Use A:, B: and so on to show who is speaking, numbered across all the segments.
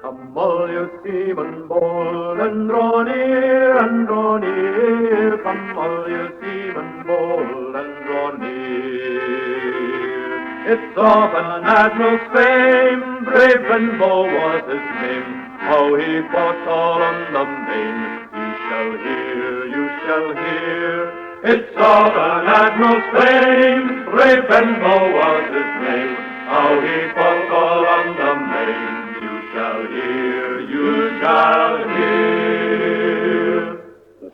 A: Come all you seamen bold, and draw near, and draw near. Come all you seamen bold, and draw near. It's of an Admiral's fame, brave Benbow was his name. How he fought all on the main, you shall hear, you shall hear. It's of an Admiral's fame, brave Benbow was his name. How he fought all on the main, you shall hear, you shall hear.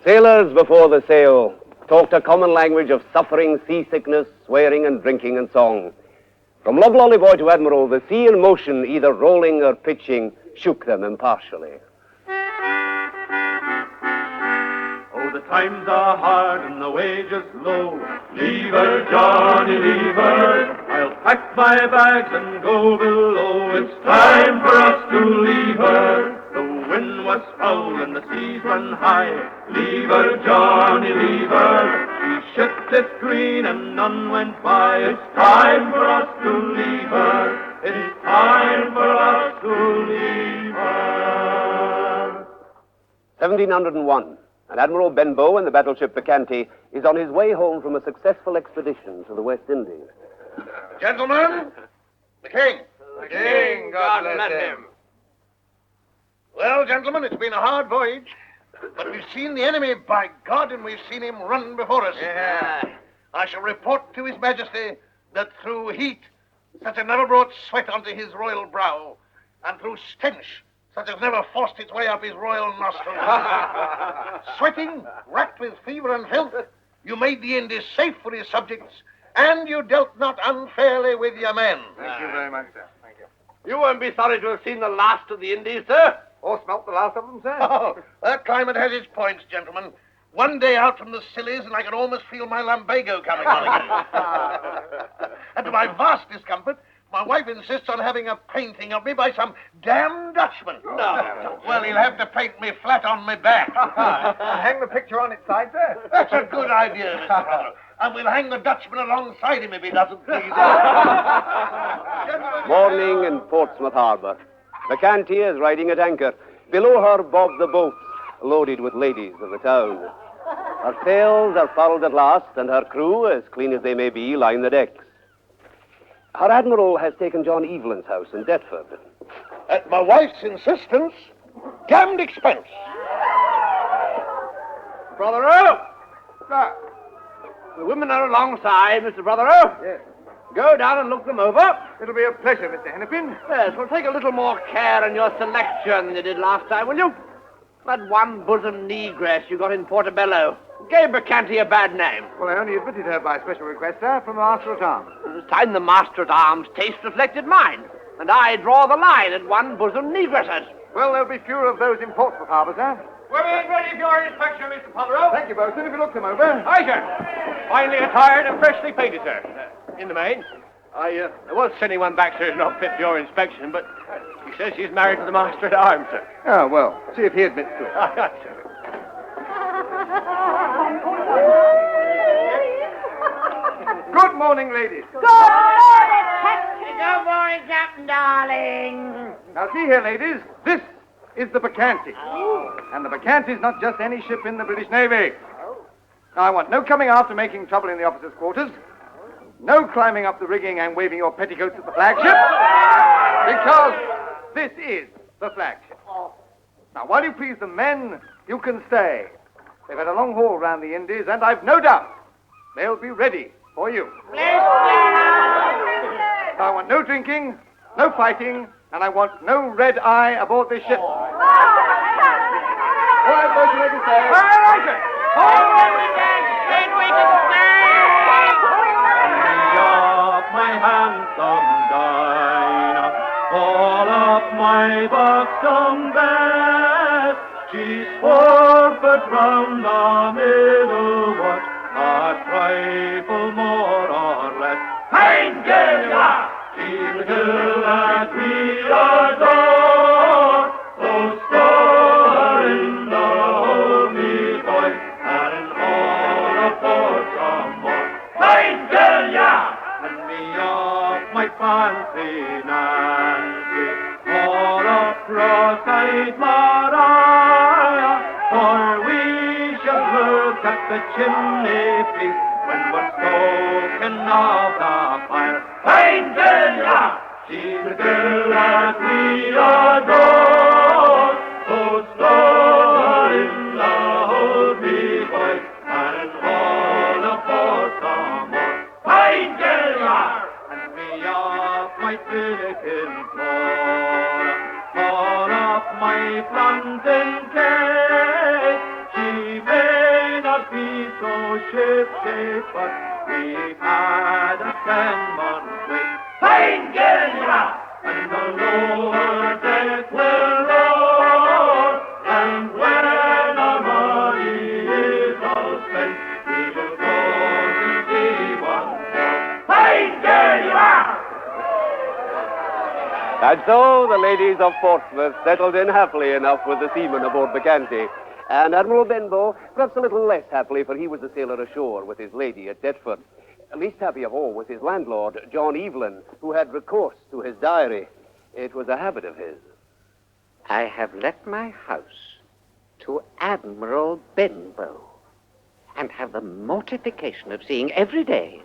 B: Sailors before the sail talked a common language of suffering, seasickness, swearing and drinking and song. From Lovelolly Boy to Admiral, the sea in motion, either rolling or pitching, shook them impartially.
A: Oh, the times are hard and the wages low. Leave her, Johnny, leave her. I'll pack my bags and go below. It's time for us to leave her. The wind was foul and the seas run high. Leave her, Johnny, leave her. She shipped it green and none went by. It's time for us to leave her. It's time for us to leave her.
B: 1701, and Admiral Benbow in the battleship Bacchante is on his way home from a successful expedition to the West Indies.
C: Gentlemen, the King.
D: The King, God bless him.
C: Well, gentlemen, it's been a hard voyage, but we've seen the enemy, by God, and we've seen him run before us.
D: Yeah.
C: I shall report to His Majesty that through heat, such as never brought sweat onto his royal brow, and through stench, such as never forced its way up his royal nostrils. Sweating, racked with fever and filth, you made the Indies safe for his subjects, and you dealt not unfairly with your men.
D: Thank you very much, sir. Thank you. You won't be sorry to have seen the last of the Indies, sir? Or smelt the last of them, sir?
C: Oh, that climate has its points, gentlemen. One day out from the Scillies, and I can almost feel my lumbago coming on again. And to my vast discomfort, my wife insists on having a painting of me by some damn Dutchman.
D: No.
C: Well, he'll have to paint me flat on my back.
D: Hang the picture on its side, sir?
C: That's a good idea, Mr. Brother. And we'll hang the Dutchman alongside him if he doesn't please.
B: Morning in Portsmouth Harbour. Bacchante is riding at anchor. Below her bob the boats, loaded with ladies of the town. Her sails are furled at last, and her crew, as clean as they may be, line the decks. Her Admiral has taken John Evelyn's house in Deptford.
C: At my wife's insistence, damned expense.
D: Brother-o! Sir. The women are alongside, Mr. Brother-o. Yes. Go down and look them over. It'll be a pleasure, Mr. Hennepin. Yes, we'll take a little more care in your selection than you did last time, will you? That one bosom negress you got in Portobello gave Bacchante a bad name.
E: Well, I only admitted her by special request, sir, from the Master at Arms.
D: This time the Master at Arms' taste reflected mine, and I draw the line at one bosom negresses.
E: Well, there'll be fewer of those in Portsmouth Harbour, sir.
D: We're ready for your inspection, Mr. Potherow.
E: Thank you, Bosun. If you look them over.
D: Aye, sir. Finely attired and freshly painted, sir. In the main. I was sending one back, sir, who's not fit for your inspection, but he says she's married to the Master at Arms, sir.
E: Oh, well, see if he admits to it.
D: Aye, sir.
E: Good morning, ladies.
F: Good morning, Captain, darling.
E: Now, see here, ladies. This is the Bacchante. And the Bacchante is not just any ship in the British Navy. Now, I want no coming after making trouble in the officers' quarters. No climbing up the rigging and waving your petticoats at the flagship. Because this is the flagship. Now, while you please the men, you can stay. They've had a long haul round the Indies, and I've no doubt they'll be ready for you. Now, I want no drinking, no fighting, and I want no red eye aboard this ship. All right, folks, you may be staying. All right, sir.
F: Then we can stay.
A: My handsome Dinah, all up my buxom bed. She's 4 foot round the middle, what a trifle more or less. Hey, Gilda! She's the girl that we adore, so star in the holy voice, and in all of some more. Hey, Gilda! My fancy Nancy, all up cross-eyed Maria, for we shall look at the chimney piece when we're stoking of the fire. Fine girl, she's the girl that we adore, so slow in the holy voice, and all of us some more. Fine girl, and me off my pelican floor, all of my plantain cake. She may not be so ship-shape, but we've had a 10-month wait. Fine girl, and the lower deck will roar, and when our money is all spent, we will go to sea once more. Fine girl!
B: And so the ladies of Portsmouth settled in happily enough with the seamen aboard the Bacchante, and Admiral Benbow perhaps a little less happily, for he was a sailor ashore with his lady at Deptford. Least happy of all was his landlord, John Evelyn, who had recourse to his diary. It was a habit of his.
G: I have let my house to Admiral Benbow, and have the mortification of seeing every day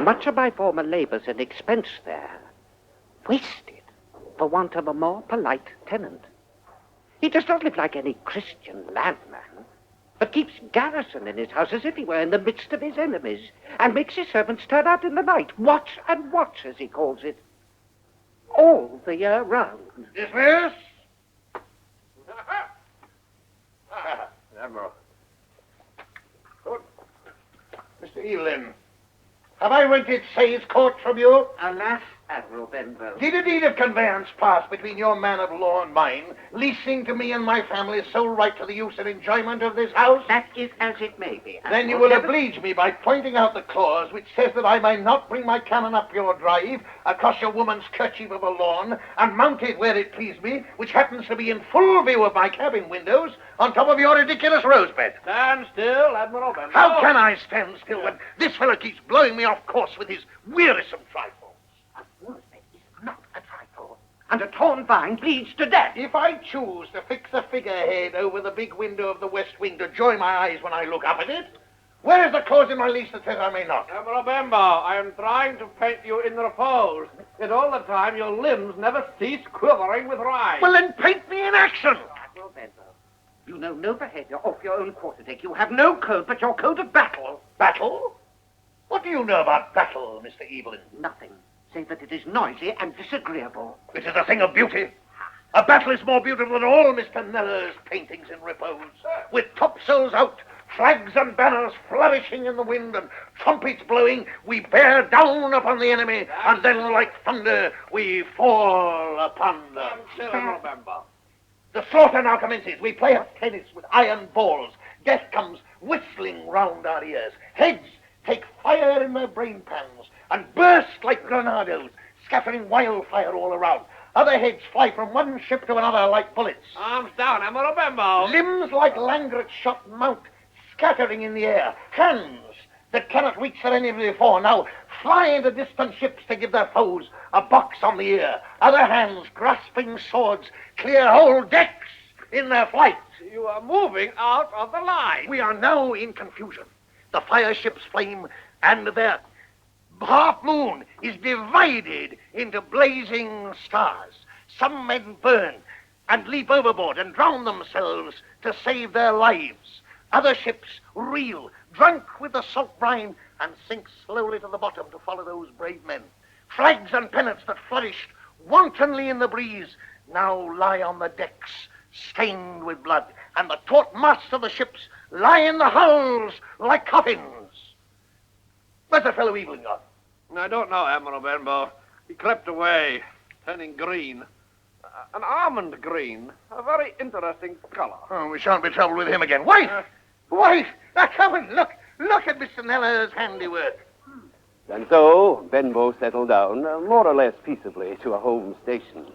G: much of my former labors and expense there wasted for want of a more polite tenant. He does not live like any Christian landman, but keeps garrison in his house as if he were in the midst of his enemies, and makes his servants turn out in the night, watch and watch, as he calls it, all the year round.
C: Dismiss!
D: Admiral.
C: Good. Mr. Evelyn, have I rented Say's Court from you?
G: Alas, Admiral Benbow.
C: Did a deed of conveyance pass between your man of law and mine, leasing to me and my family sole right to the use and enjoyment of this house?
G: That is as it may be, Admiral.
C: Then you will oblige me by pointing out the clause which says that I may not bring my cannon up your drive, across your woman's kerchief of a lawn, and mount it where it please me, which happens to be in full view of my cabin windows, on top of your ridiculous rose bed.
D: Stand still, Admiral Benbow.
C: How can I stand still when this fellow keeps blowing me off course with his wearisome trifles?
G: Not a trifle. And a torn vine bleeds to death.
C: If I choose to fix a figurehead over the big window of the west wing to joy my eyes when I look up at it, where is the clause in my lease that says I may not?
D: Admiral Benbow, I am trying to paint you in repose, yet all the time your limbs never cease quivering with rage.
C: Well, then paint me in action.
G: Admiral Benbow, you know no behavior off your own quarterdeck. You have no code but your code of battle.
C: Battle? What do you know about battle, Mr. Evelyn?
G: Nothing, save that it is noisy and disagreeable.
C: It is a thing of beauty. A battle is more beautiful than all Mr. Kneller's paintings in repose. With topsails out, flags and banners flourishing in the wind, and trumpets blowing, we bear down upon the enemy, and then like thunder we fall upon them.
D: Admiral Benbow.
C: The slaughter now commences. We play at tennis with iron balls. Death comes whistling round our ears. Heads take fire in their brain pans and burst like granados, scattering wildfire all around. Other heads fly from one ship to another like bullets.
D: Arms down, Admiral Benbow.
C: Limbs like langret shot mount, scattering in the air. Hands that cannot reach their enemy before now fly into distant ships to give their foes a box on the ear. Other hands, grasping swords, clear whole decks in their flight.
D: You are moving out of the line.
C: We are now in confusion. The fire ships flame, and their half moon is divided into blazing stars. Some men burn and leap overboard and drown themselves to save their lives. Other ships reel, drunk with the salt brine, and sink slowly to the bottom to follow those brave men. Flags and pennants that flourished wantonly in the breeze now lie on the decks, stained with blood, and the taut masts of the ships lie in the hulls like coffins. Where's the fellow Evelyn gone?
D: I don't know, Admiral Benbow. He crept away, turning green. An almond green. A very interesting color.
C: Oh, we shan't be troubled with him again. Wife! Wife! Come and look at Mr. Kneller's handiwork.
B: And so Benbow settled down, more or less peaceably, to a home station.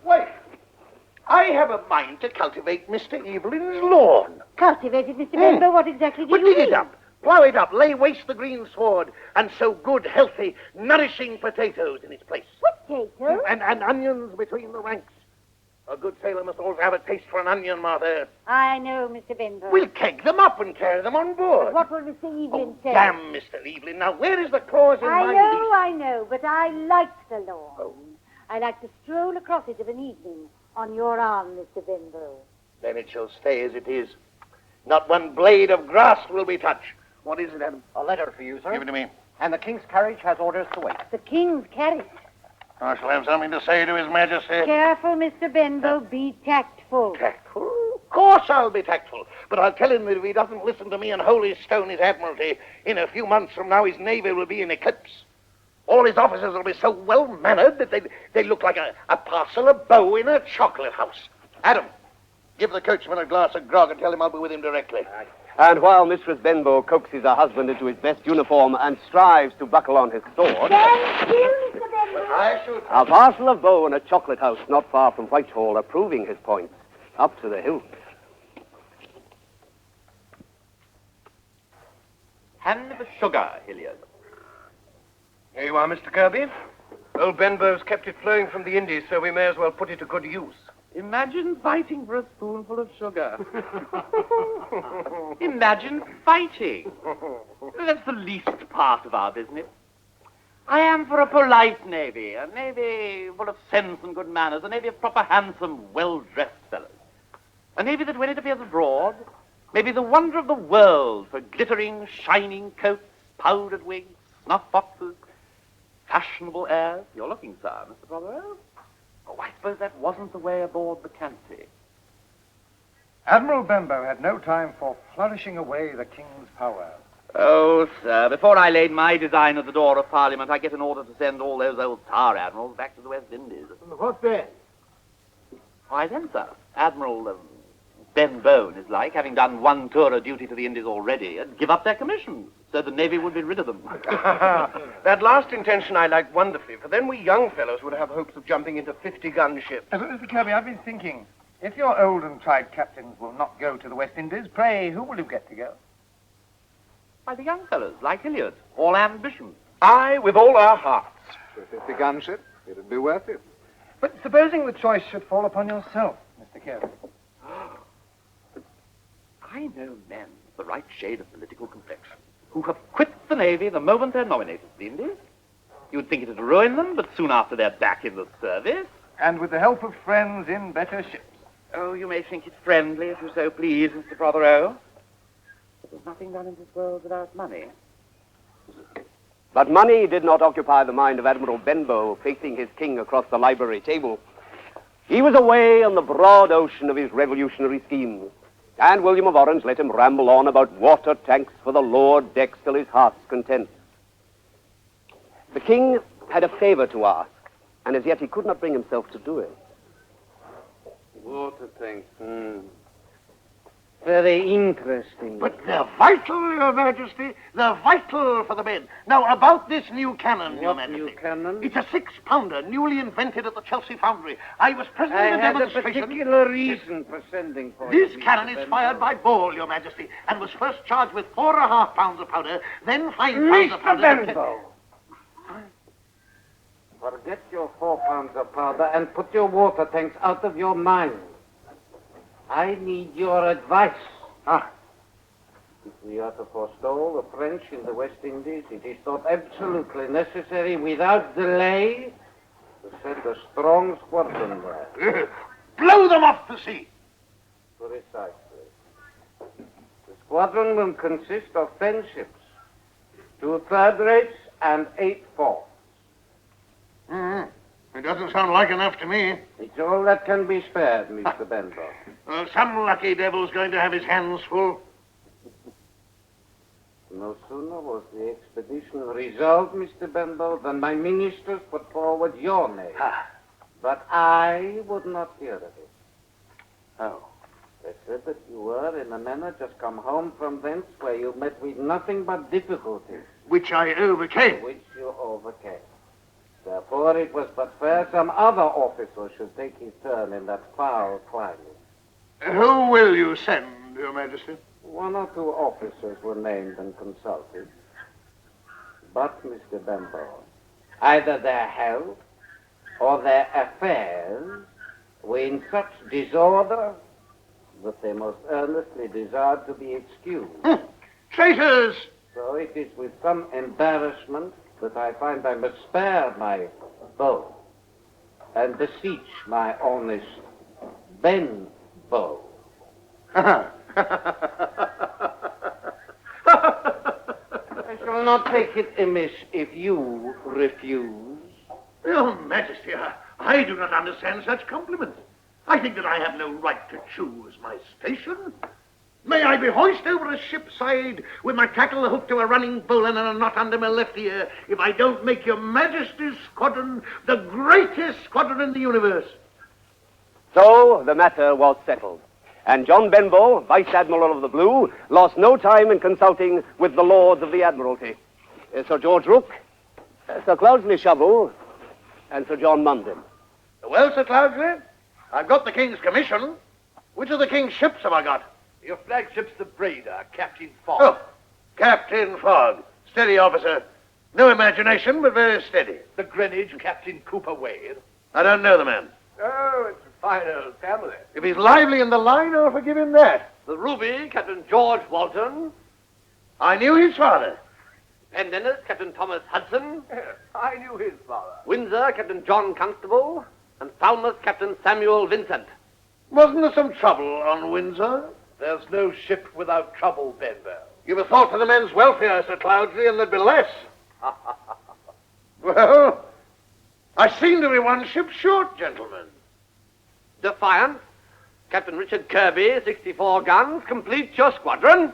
C: Wife, I have a mind to cultivate Mr. Evelyn's lawn.
H: Cultivate it, Mr. Benbow? What exactly do
C: But
H: you
C: dig
H: mean?
C: it up, plough it up, lay waste the green sward, and sow good, healthy, nourishing potatoes in its place.
H: Potatoes?
C: And onions between the ranks. A good sailor must always have a taste for an onion, Martha.
H: I know, Mr. Benbow.
C: We'll keg them up and carry them on board.
H: What will Mr. Evelyn say?
C: Damn Mr. Evelyn. Now, where is the clause in my lease?
H: I know, but I like the lawn.
C: Oh.
H: I like to stroll across it of an evening on your arm, Mr. Benbow.
C: Then it shall stay as it is. Not one blade of grass will be touched. What is it, Adam?
D: A letter for you, sir.
C: Give it to me.
D: And the King's carriage has orders to wait.
H: The King's carriage.
C: I shall have something to say to His Majesty.
H: Careful, Mr. Benbow. Be tactful.
C: Tactful? Of course I'll be tactful. But I'll tell him that if he doesn't listen to me and wholly stone his admiralty, in a few months from now his navy will be in eclipse. All his officers will be so well-mannered that they look like a parcel of beaux in a chocolate house. Adam, give the coachman a glass of grog and tell him I'll be with him directly.
B: And while Mistress Benbow coaxes her husband into his best uniform and strives to buckle on his sword,
H: Stand still, Mr. Benbow.
C: I should...
B: a parcel of beaux in a chocolate house not far from Whitehall are proving his points up to the hilt.
D: Hand the sugar, Hilliard.
E: Here you are, Mr. Kirkby. Old Benbow's kept it flowing from the Indies, so we may as well put it to good use.
I: Imagine fighting for a spoonful of sugar. Imagine fighting. That's the least part of our business. I am for a polite navy, a navy full of sense and good manners, a navy of proper, handsome, well-dressed fellows. A navy that, when it appears abroad, may be the wonder of the world for glittering, shining coats, powdered wigs, snuff boxes, fashionable airs. You're looking, sir, Mr. Prothero. Oh, I suppose that wasn't the way aboard the Canty.
E: Admiral Benbow had no time for flourishing away the King's power.
I: Oh, sir, before I laid my design at the door of Parliament, I get an order to send all those old tar admirals back to the West Indies.
D: What then?
I: Why then, sir, Admiral Benbow and his like, having done one tour of duty to the Indies already, give up their commissions, so the Navy would be rid of them.
D: That last intention I liked wonderfully, for then we young fellows would have hopes of jumping into 50-gun ships.
E: But Mr. Kirkby, I've been thinking, if your old and tried captains will not go to the West Indies, pray, who will you get to go?
I: Why, the young fellows, like Hilliard, all ambition.
D: Aye, with all our hearts.
E: To a 50-gun ship, it'd be worth it. But supposing the choice should fall upon yourself, Mr. Kirkby.
I: I know men of the right shade of political complexion who have quit the Navy the moment they're nominated to the Indies. You'd think it'd ruin them, but soon after they're back in the service.
E: And with the help of friends in better ships.
I: Oh, you may think it friendly if you so please, Mr. Prothero. But there's nothing done in this world without money.
B: But money did not occupy the mind of Admiral Benbow facing his king across the library table. He was away on the broad ocean of his revolutionary schemes, and William of Orange let him ramble on about water tanks for the lower decks till his heart's content. The king had a favor to ask, and as yet he could not bring himself to do it.
G: Water tanks, Very interesting.
C: But they're vital, Your Majesty. They're vital for the men. Now, about this new cannon, Your Majesty.
G: New cannon?
C: It's a 6-pounder, newly invented at the Chelsea foundry. I was present
G: I
C: in the
G: had a
C: demonstration.
G: particular reason for sending for
C: This
G: you,
C: cannon
G: Mr.
C: is fired by ball, Your Majesty, and was first charged with 4.5 pounds of powder, then 5 pounds of powder.
G: Mr. Benbow! Forget your 4 pounds of powder and put your water tanks out of your mind. I need your advice. If we are to forestall the French in the West Indies, it is thought absolutely necessary, without delay, to send a strong squadron there.
C: Blow them off to sea.
G: Precisely. The squadron will consist of 10 ships, 2 third rates and 8 fourths.
C: It doesn't sound like enough to me.
G: It's all that can be spared, Mr. Benbow.
C: Well, some lucky devil's going to have his hands full.
G: No sooner was the expedition resolved, Mr. Benbow, than my ministers put forward your name. But I would not hear of it.
C: Oh.
G: They said that you were, in a manner, just come home from thence where you met with nothing but difficulties.
C: Which I overcame.
G: Which you overcame. Therefore, it was but fair some other officer should take his turn in that foul climate.
C: Who will you send, Your Majesty?
G: 1 or 2 officers were named and consulted. But, Mr. Benbow, either their health or their affairs were in such disorder that they most earnestly desired to be excused.
C: Traitors!
G: So it is with some embarrassment that I find I must spare my bow and beseech my honest Benbow. I shall not take it amiss if you refuse.
C: Your Majesty, I do not understand such compliments. I think that I have no right to choose my station. May I be hoist over a ship's side with my tackle hooked to a running bowline and a knot under my left ear if I don't make your Majesty's squadron the greatest squadron in the universe?
B: So the matter was settled, and John Benbow, Vice Admiral of the Blue, lost no time in consulting with the Lords of the Admiralty, Sir George Rooke, Sir Cloudesley Shovel, and Sir John Munden.
C: Well, Sir Cloudesley, I've got the King's commission. Which of the King's ships have I got?
D: Your flagship's the Braider, Captain Fogg.
C: Oh, Captain Fogg. Steady, officer. No imagination, but very steady.
D: The Greenwich, Captain Cooper Wade.
C: I don't know the man.
D: Oh, it's a fine old family.
C: If he's lively in the line, I'll forgive him that.
D: The Ruby, Captain George Walton.
C: I knew his father.
D: And Denis, Captain Thomas Hudson.
E: I knew his father.
D: Windsor, Captain John Constable. And Falmouth, Captain Samuel Vincent.
C: Wasn't there some trouble on Windsor?
D: There's no ship without trouble, Benbow.
C: Give a thought to the men's welfare, Sir Cloudesley, and there'd be less. Well, I seem to be one ship short, gentlemen.
D: Defiant, Captain Richard Kirkby, 64 guns. Complete your squadron.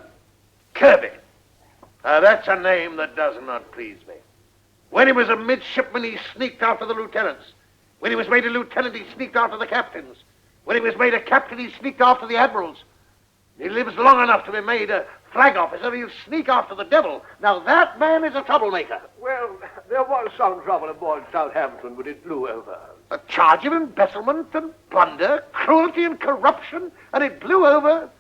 C: Kirkby. That's a name that does not please me. When he was a midshipman, he sneaked after the lieutenants. When he was made a lieutenant, he sneaked after the captains. When he was made a captain, he sneaked after the admirals. He lives long enough to be made a flag officer, he'll sneak after the devil. Now that man is a troublemaker.
D: Well, there was some trouble aboard Southampton when it blew over.
C: A charge of embezzlement and plunder, cruelty and corruption, and it blew over.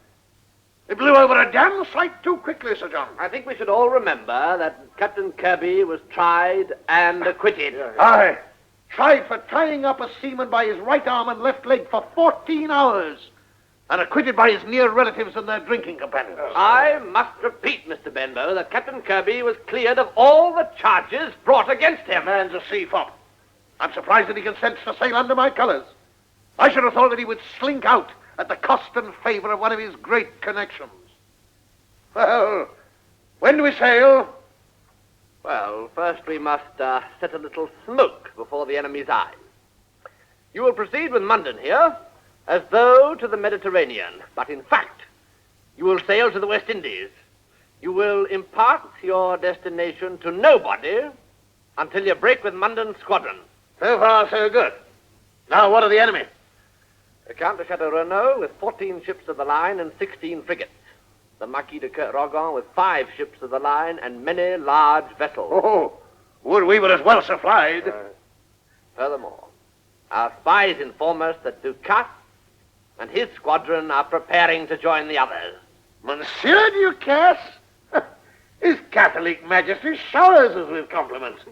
C: It blew over a damn sight too quickly, Sir John.
D: I think we should all remember that Captain Kirkby was tried and acquitted.
C: Aye. Tried for tying up a seaman by his right arm and left leg for 14 hours. And acquitted by his near relatives and their drinking companions.
D: I must repeat, Mr. Benbow, that Captain Kirkby was cleared of all the charges brought against him.
C: Man's a sea fop. I'm surprised that he consents to sail under my colours. I should have thought that he would slink out at the cost and favour of one of his great connections. Well, when do we sail?
D: Well, first we must set a little smoke before the enemy's eyes. You will proceed with Munden here, as though to the Mediterranean, but in fact, you will sail to the West Indies. You will impart your destination to nobody until you break with Munden's squadron.
C: So far, so good. Now, what of the enemy?
D: The Count de Château-Renaud with 14 ships of the line and 16 frigates. The Marquis de Kerrogan with 5 ships of the line and many large vessels.
C: Oh, would we were as well supplied.
D: Furthermore, our spies inform us that Ducat and his squadron are preparing to join the others.
C: Monsieur Ducasse? His Catholic Majesty showers us with compliments.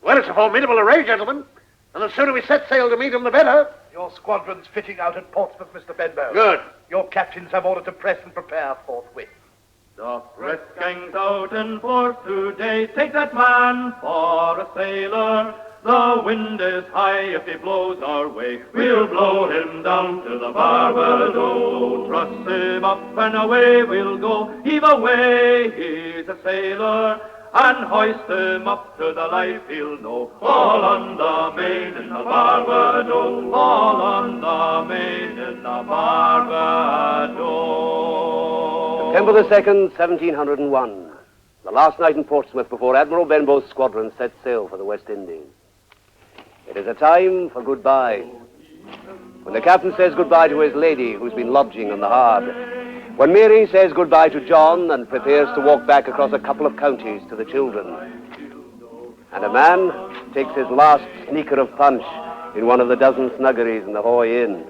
C: Well, it's a formidable array, gentlemen. And the sooner we set sail to meet him, the better.
D: Your squadron's fitting out at Portsmouth, Mr. Benbow.
C: Good.
D: Your captains have ordered to press and prepare forthwith.
A: The press gang's out in force today. Take that man for a sailor. The wind is high if he blows our way. We'll blow him down to the Barbado. Thrust him up and away we'll go. Heave away, he's a sailor. And hoist him up to the life he'll know. All on the main in the Barbado. All on the main in the Barbado.
B: September the 2nd, 1701. The last night in Portsmouth before Admiral Benbow's squadron set sail for the West Indies. It is a time for goodbye. When the captain says goodbye to his lady who's been lodging on the hard. When Mary says goodbye to John and prepares to walk back across a couple of counties to the children. And a man takes his last sneaker of punch in one of the dozen snuggeries in the Hoy Inn.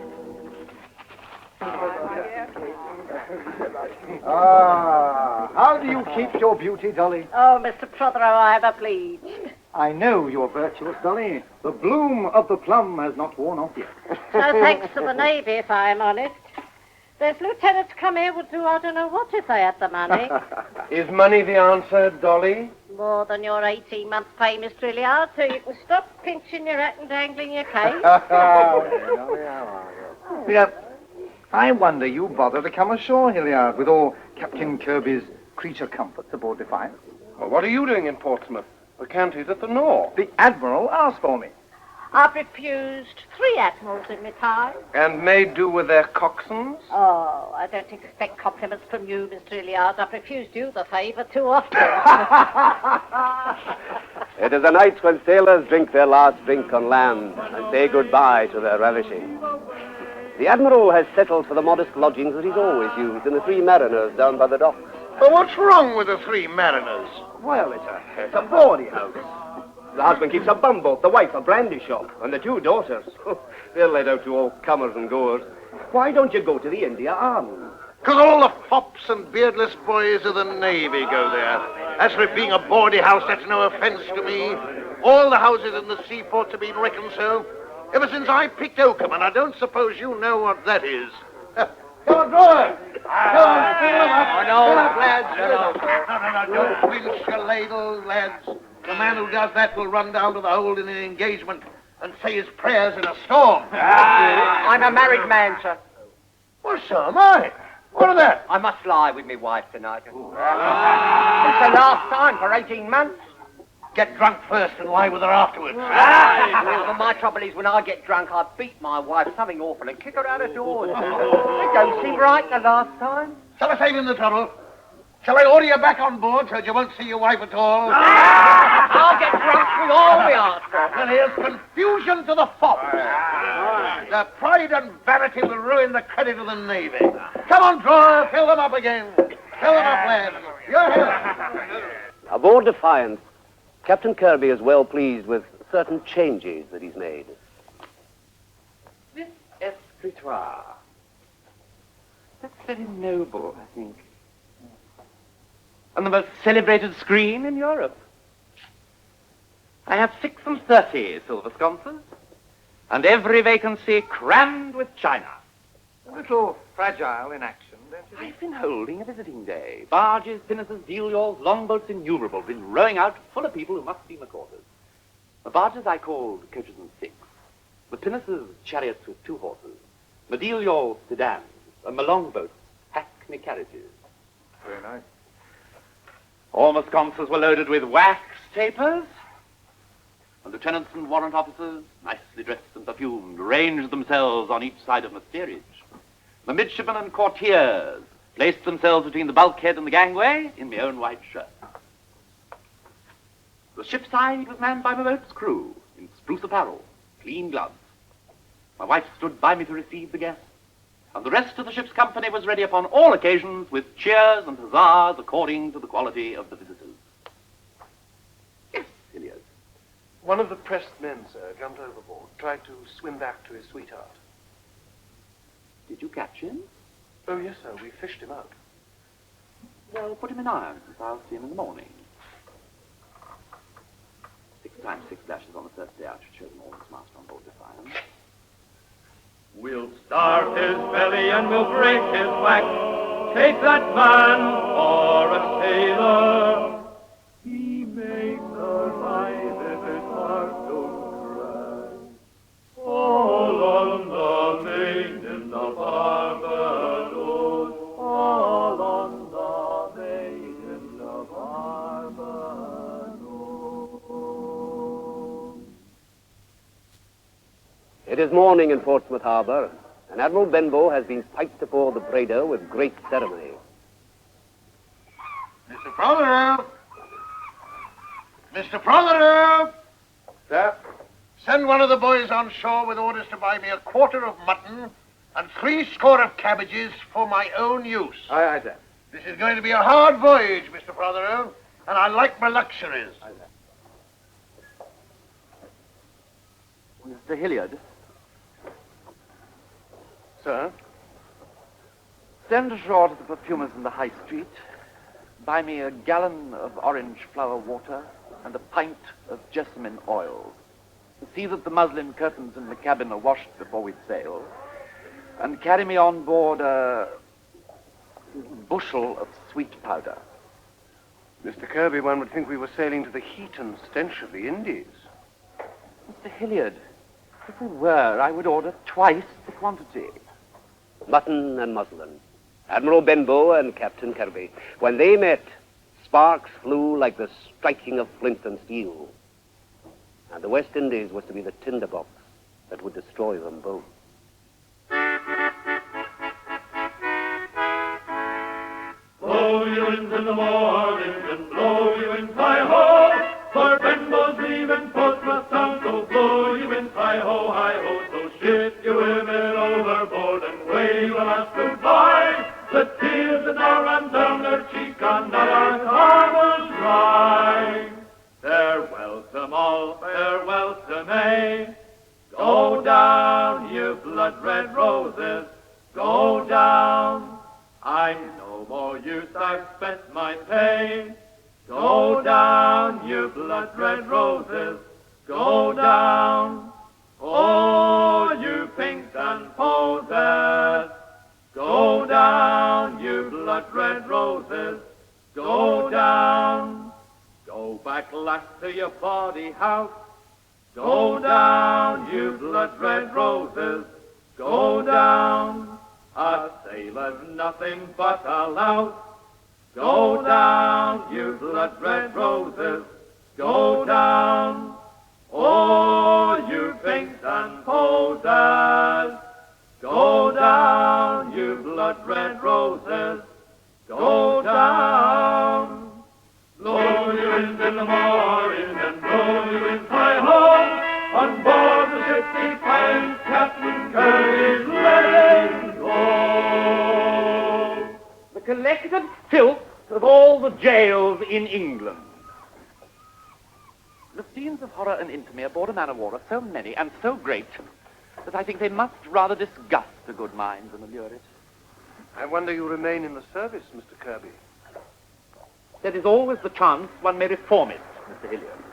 E: How do you keep your beauty, Dolly?
H: Oh, Mr. Prothero, I have obliged.
E: I know you're virtuous, Dolly. The bloom of the plum has not worn off yet.
H: No thanks to the Navy, if I'm honest. There's lieutenants come here would do I don't know what if they had the money.
D: Is money the answer, Dolly?
H: More than your 18 months' pay, Mr. Hilliard, so you can stop pinching your hat and dangling your case.
E: Yeah, I wonder you bother to come ashore, Hilliard, with all Captain Kirkby's creature comforts aboard Defiance.
D: Well, what are you doing in Portsmouth? The Canty's at the north.
E: The Admiral asked for me.
H: I've refused 3 admirals in my time.
D: And made do with their coxswains?
H: Oh, I don't expect compliments from you, Mr. Hilliard. I've refused you the favour too often.
B: It is a night when sailors drink their last drink on land and say goodbye to their ravishing. The Admiral has settled for the modest lodgings that he's always used in the 3 Mariners down by the docks.
C: But what's wrong with the 3 Mariners?
B: Well, it's a bawdy house. The husband keeps a bumboat, the wife a brandy shop, and the 2 daughters. They're let out to all comers and goers. Why don't you go to the India Army?
C: Because all the fops and beardless boys of the Navy go there. As for it being a bawdy house, that's no offence to me. All the houses in the seaports have been reckoned so ever since I picked oakum, and I don't suppose you know what that is. Come on, Drawer! Come on, fill them up. Fill up, lads. No, don't winch your ladle, lads. The man who does that will run down to the hold in an engagement and say his prayers in a storm.
J: I'm a married man, sir.
C: Well, so am I. What of that?
J: I must lie with my wife tonight. It's the last time for 18 months.
C: Get drunk first and lie with her afterwards.
J: Well, my trouble is when I get drunk, I beat my wife something awful and kick her out of doors. It don't seem right the last time.
C: Shall I save him the trouble? Shall I order you back on board so that you won't see your wife at all?
J: I'll get drunk with all my heart.
C: And here's confusion to the fops. Their pride and vanity will ruin the credit of the Navy. Come on, Drawer, fill them up again. Fill them up, lads. You're here.
B: Aboard Defiance, Captain Kirkby is well pleased with certain changes that he's made.
I: This escritoire. That's very noble, I think. And the most celebrated screen in Europe. I have 6 and 30 silver sconces, and every vacancy crammed with china.
E: A little fragile in action, don't you think?
I: I've been holding a visiting day. Barges, pinnaces, deal yawls, longboats innumerable, been rowing out full of people who must be quarters. The barges I called coaches and 6. The pinnaces, chariots with 2 horses. The deal yawls, sedans. And the longboats, hackney carriages.
E: Very nice.
I: All the sconces were loaded with wax tapers. The lieutenants and warrant officers, nicely dressed and perfumed, ranged themselves on each side of the steerage. The midshipmen and courtiers placed themselves between the bulkhead and the gangway in my own white shirt. The ship's side was manned by my boat's crew in spruce apparel, clean gloves. My wife stood by me to receive the guests, and the rest of the ship's company was ready upon all occasions with cheers and huzzas according to the quality of the visitors. Yes, Hilliard.
D: One of the pressed men, sir, jumped overboard, tried to swim back to his sweetheart.
I: Did you catch him?
D: Oh, yes, sir, we fished him out.
I: Well, put him in irons. I'll see him in the morning. 6 times 6 dashes on the first day out should show them all his master on board Defiance.
A: We'll starve his belly and we'll break his back. Take that man for a sailor. He may survive if his heart don't cry. All on the maiden of Barbados. All on the maiden of Barbados.
B: It is morning in Portsmouth Harbour, and Admiral Benbow has been piped aboard the Breda with great ceremony.
C: Mr. Prothero! Mr. Prothero!
D: Sir?
C: Send one of the boys on shore with orders to buy me a quarter of mutton and 3 score of cabbages for my own use.
E: Aye, aye, sir.
C: This is going to be a hard voyage, Mr. Prothero, and I like my luxuries.
E: Aye, sir.
I: Mr. Hilliard.
D: Sir?
I: Send ashore to the perfumers in the High Street. Buy me a gallon of orange flower water, and a pint of jessamine oil. See that the muslin curtains in the cabin are washed before we sail, and carry me on board a bushel of sweet powder.
K: Mr. Kirkby, one would think we were sailing to the heat and stench of the Indies.
I: Mr. Hilliard, if we were, I would order twice the quantity.
B: Mutton and muslin. Admiral Benbow and Captain Kirkby. When they met, sparks flew like the striking of flint and steel. And the West Indies was to be the tinderbox that would destroy them both.
A: Blow you winds in the morning and blow you winds hi-ho, for Benbow's leaving Portsmouth town, so blow you winds hi-ho, hi-ho, so ship your women overboard and wave a last goodbye. The tears that now ran down their cheek on all our harbors dry. Farewell to all, farewell to May. Go down, you blood-red roses, go down. I'm no more use, I've spent my pay. Go down, you blood-red roses, go down. Oh, you pinks and posies, go down, you blood-red roses, go down. Go back, lass, to your body house. Go down, you blood-red roses, go down. A sailor's nothing but a louse. Go down, you blood-red roses, go down. Oh, you pinks and posies, go down, you blood-red roses, go down. Blow you winds in the morning and blow you winds hi-ho, on board the ship we find Captain Kirkby's letting go.
I: The collected filth of all the jails in England. The scenes of horror and infamy aboard a man-of-war are so many and so great that I think they must rather disgust a good mind than allure it.
K: I wonder you remain in the service, Mr. Kirkby.
I: There is always the chance one may reform it, Mr. Hilliard.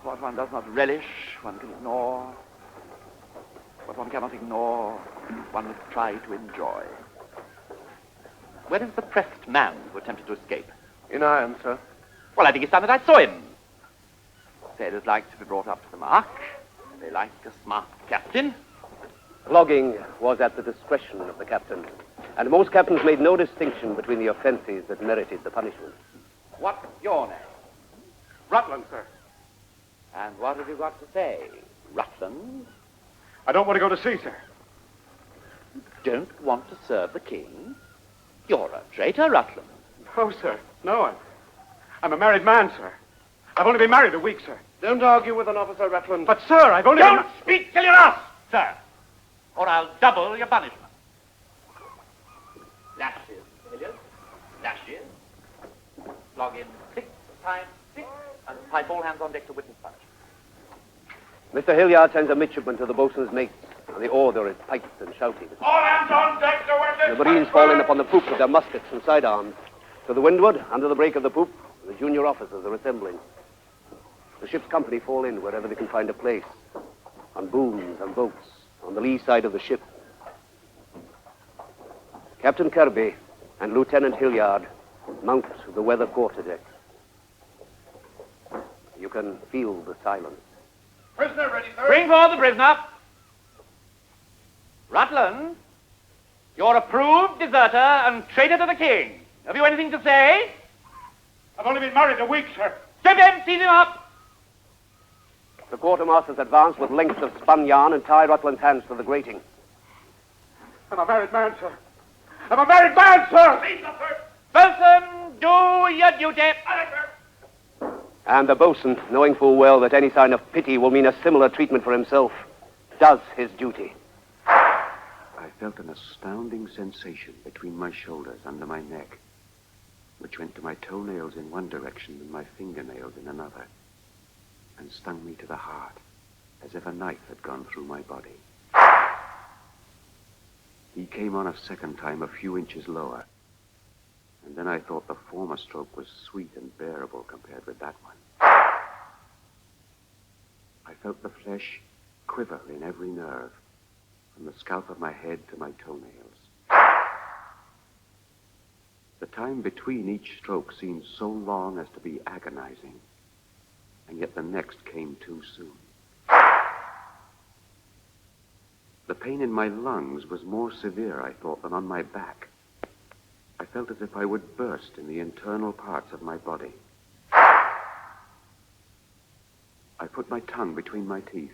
I: What one does not relish, one can ignore. What one cannot ignore, one must try to enjoy. Where is the pressed man who attempted to escape?
K: In irons, sir.
I: Well, I think it's time that I saw him. Sailors like to be brought up to the mark. They like a smart captain.
B: Flogging was at the discretion of the captain, and most captains made no distinction between the offenses that merited the punishment.
I: What's your name?
E: Rutland, sir.
I: And what have you got to say? Rutland?
E: I don't want to go to sea, sir.
I: You don't want to serve the king? You're a traitor, Rutland.
E: No, sir. No, I'm a married man, sir. I've only been married a week, sir.
K: Don't argue with an officer, Rutland.
E: But, sir, I've only
I: Don't speak till you're asked, sir, or I'll double your punishment. Lashes, Hilliard. Lashes. Log in 6 times 6, and pipe all hands on deck to witness punishment.
B: Mr. Hilliard sends a midshipman to the boatswain's mates, and the order is piped and shouted.
C: All hands on deck to witness.
B: The Marines fall in upon the poop with their muskets and sidearms. To the windward, under the break of the poop, the junior officers are assembling. The ship's company fall in wherever they can find a place, on booms and boats, on the lee side of the ship. Captain Kirkby and Lieutenant Hilliard mount the weather quarterdeck. You can feel the silence.
C: Prisoner ready, sir.
I: Bring forward the prisoner. Rutland, you're a proved deserter and traitor to the king. Have you anything to say?
E: I've only been married a week, sir.
I: Strip him, seize him up.
B: The quartermasters advance with lengths of spun yarn and tie Rutland's hands to the grating.
E: I'm a married man, sir. I'm a married man, sir!
C: Please, sir.
I: Bosun, do your duty.
B: And the boatswain, knowing full well that any sign of pity will mean a similar treatment for himself, does his duty.
L: I felt an astounding sensation between my shoulders, under my neck, which went to my toenails in one direction and my fingernails in another, and stung me to the heart, as if a knife had gone through my body. He came on a second time a few inches lower, And then I thought the former stroke was sweet and bearable compared with that one. I felt the flesh quiver in every nerve, from the scalp of my head to my toenails. The time between each stroke seemed so long as to be agonizing, and yet the next came too soon. The pain in my lungs was more severe, I thought, than on my back. I felt as if I would burst in the internal parts of my body. I put my tongue between my teeth,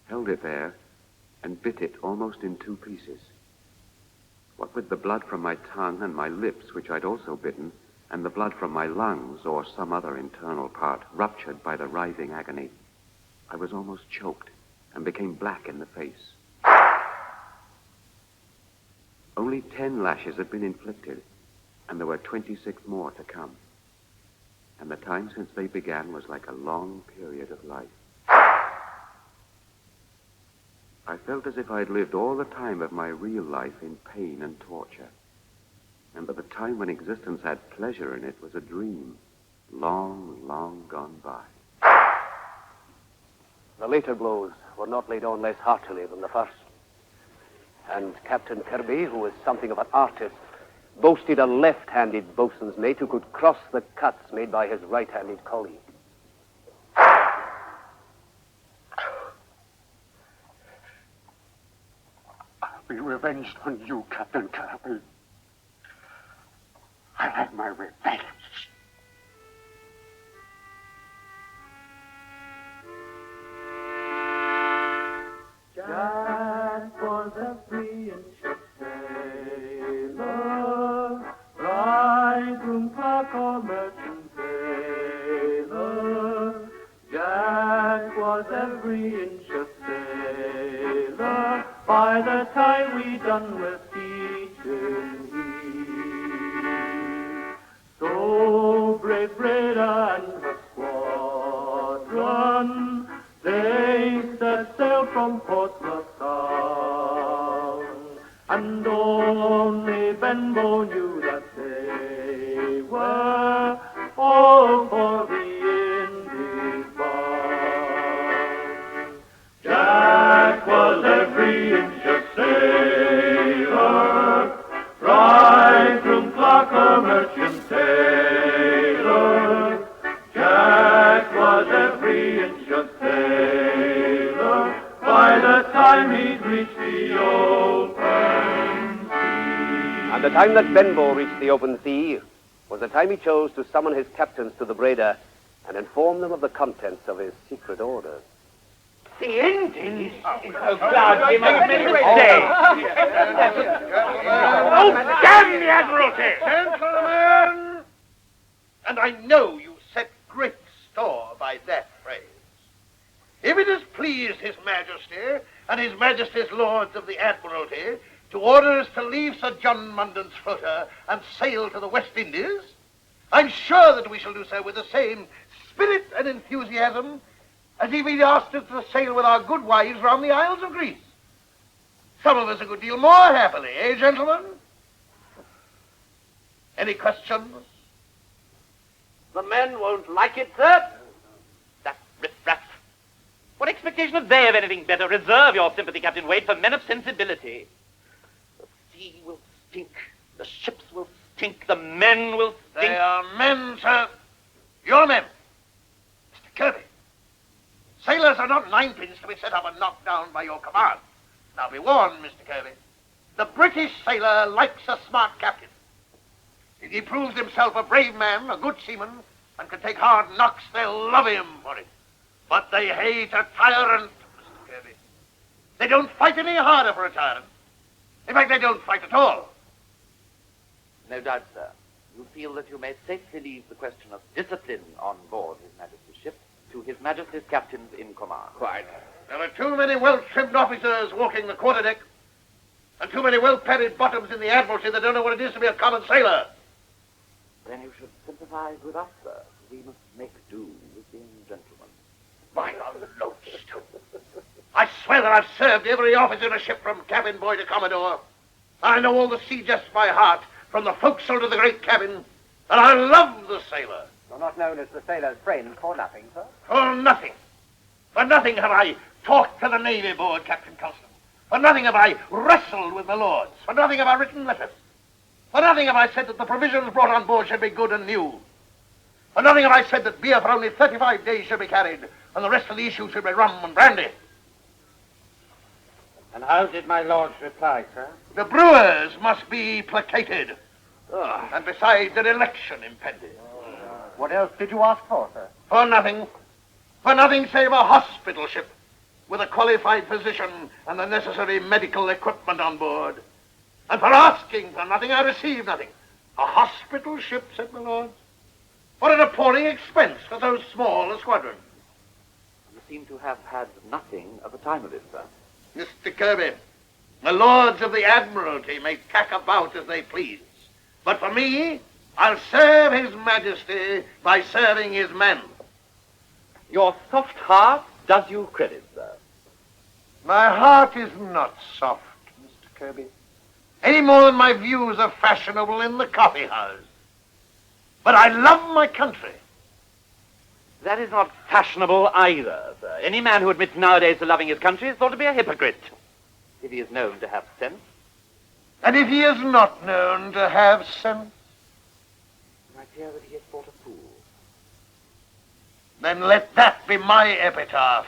L: held it there, and bit it almost in two pieces. What with the blood from my tongue and my lips, which I'd also bitten, and the blood from my lungs or some other internal part ruptured by the writhing agony, I was almost choked and became black in the face. Only 10 lashes had been inflicted, and there were 26 more to come. And the time since they began was like a long period of life. I felt as if I'd lived all the time of my real life in pain and torture, and that the time when existence had pleasure in it was a dream, long, long gone by.
B: The later blows were not laid on less heartily than the first. And Captain Kirkby, who was something of an artist, boasted a left-handed boatswain's mate who could cross the cuts made by his right-handed colleague.
M: I'll be revenged on you, Captain Kirkby. I'll have my revenge.
A: Jack was a free and ship sailor, bridegroom, clerk, or merchant sailor. Jack was every inch a sailor by the time we done with teaching he. So brave Breda and her squadron, they set sail from Portsmouth town, and only Benbow knew that they were all for the Indies bound. Jack was every inch a sailor, bridegroom, clerk, or merchant sailor. Jack was every inch a sailor by the time he'd reached the open sea.
B: And the time that Benbow reached the open sea was the time he chose to summon his captains to the Breda and inform them of the contents of his secret orders.
J: The Indies?
F: Oh, God, he must make a mistake.
C: Oh, damn the Admiralty! Gentlemen! And I know you set great store by that phrase. If it has pleased His Majesty and His Majesty's Lords of the Admiralty to order us to leave Sir John Munden's flota and sail to the West Indies, I'm sure that we shall do so with the same spirit and enthusiasm as if he'd asked us to sail with our good wives round the Isles of Greece. Some of us a good deal more happily, eh, gentlemen? Any questions?
I: The men won't like it, sir. That riff-raff. What expectation have they of anything better? Reserve your sympathy, Captain Wade, for men of sensibility. The sea will stink. The ships will stink. The men will stink.
C: They are men, sir. Your men. Mr. Kirkby. Sailors are not ninepins to be set up and knocked down by your command. Now be warned, Mr. Kirkby. The British sailor likes a smart captain. If he proves himself a brave man, a good seaman, and can take hard knocks, they'll love him for it. But they hate a tyrant, Mr. Kirkby. They don't fight any harder for a tyrant. In fact, they don't fight at all.
I: No doubt, sir. You feel that you may safely leave the question of discipline on board His Majesty's ship to His Majesty's captains in command.
C: Quite. There are too many well-trimmed officers walking the quarterdeck, and too many well-padded bottoms in the Admiralty that don't know what it is to be a common sailor.
I: Then you should sympathize with us, sir. We must make do with being gentlemen.
C: By the lodestone. I swear that I've served every officer in a ship from cabin boy to commodore. I know all the sea jests by heart, from the forecastle to the great cabin, And I love the sailor.
J: You're not known as the sailor's friend for nothing, sir.
C: For nothing. For nothing have I talked to the Navy Board, Captain Constant. For nothing have I wrestled with the Lords. For nothing have I written letters. For nothing have I said that the provisions brought on board should be good and new. For nothing have I said that beer for only 35 days should be carried, and the rest of the issue should be rum and brandy.
G: And how did my lords reply, sir?
C: The brewers must be placated. And besides, an election impended.
J: What else did you ask for, sir?
C: For nothing. For nothing save a hospital ship with a qualified physician and the necessary medical equipment on board. And for asking for nothing, I received nothing. A hospital ship, said my lords. What an appalling expense for so small a squadron.
I: You seem to have had nothing of the time of it, sir.
C: Mr. Kirkby, the lords of the Admiralty may tack about as they please. But for me, I'll serve His Majesty by serving his men.
I: Your soft heart does you credit, sir.
C: My heart is not soft, Mr. Kirkby, any more than my views are fashionable in the coffee house. But I love my country.
I: That is not fashionable either, sir. Any man who admits nowadays to loving his country is thought to be a hypocrite, if he is known to have sense.
C: And if he is not known to have sense,
I: I fear that he is thought a fool.
C: Then let that be my epitaph.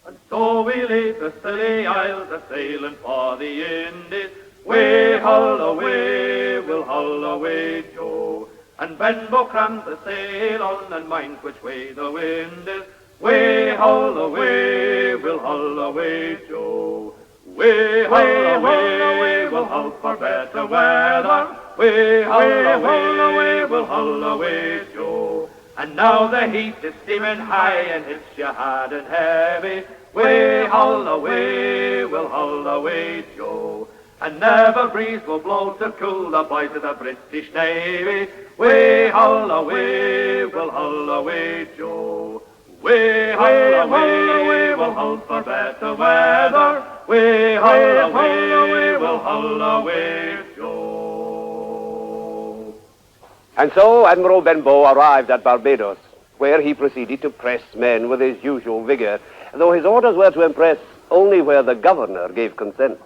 A: And so we leave the Scilly Isles a-sailing for the Indies. Way hull away, we'll hull away, Joe. And Benbow crams the sail on and minds which way the wind is. Way hull away, we'll hull away, Joe. Way hull away, we'll hull for better weather. Way hull away, we'll hull away, Joe. And now the heat is steaming high and hits you hard and heavy. Way hull away, we'll hull away, Joe. And never breeze will blow to cool the boys of the British Navy. Way hull away, we'll hull away, Joe. Way hull away, we'll hull for better weather. Way hull away, we'll hull away, Joe.
B: And so Admiral Benbow arrived at Barbados, where he proceeded to press men with his usual vigor, though his orders were to impress only where the governor gave consent.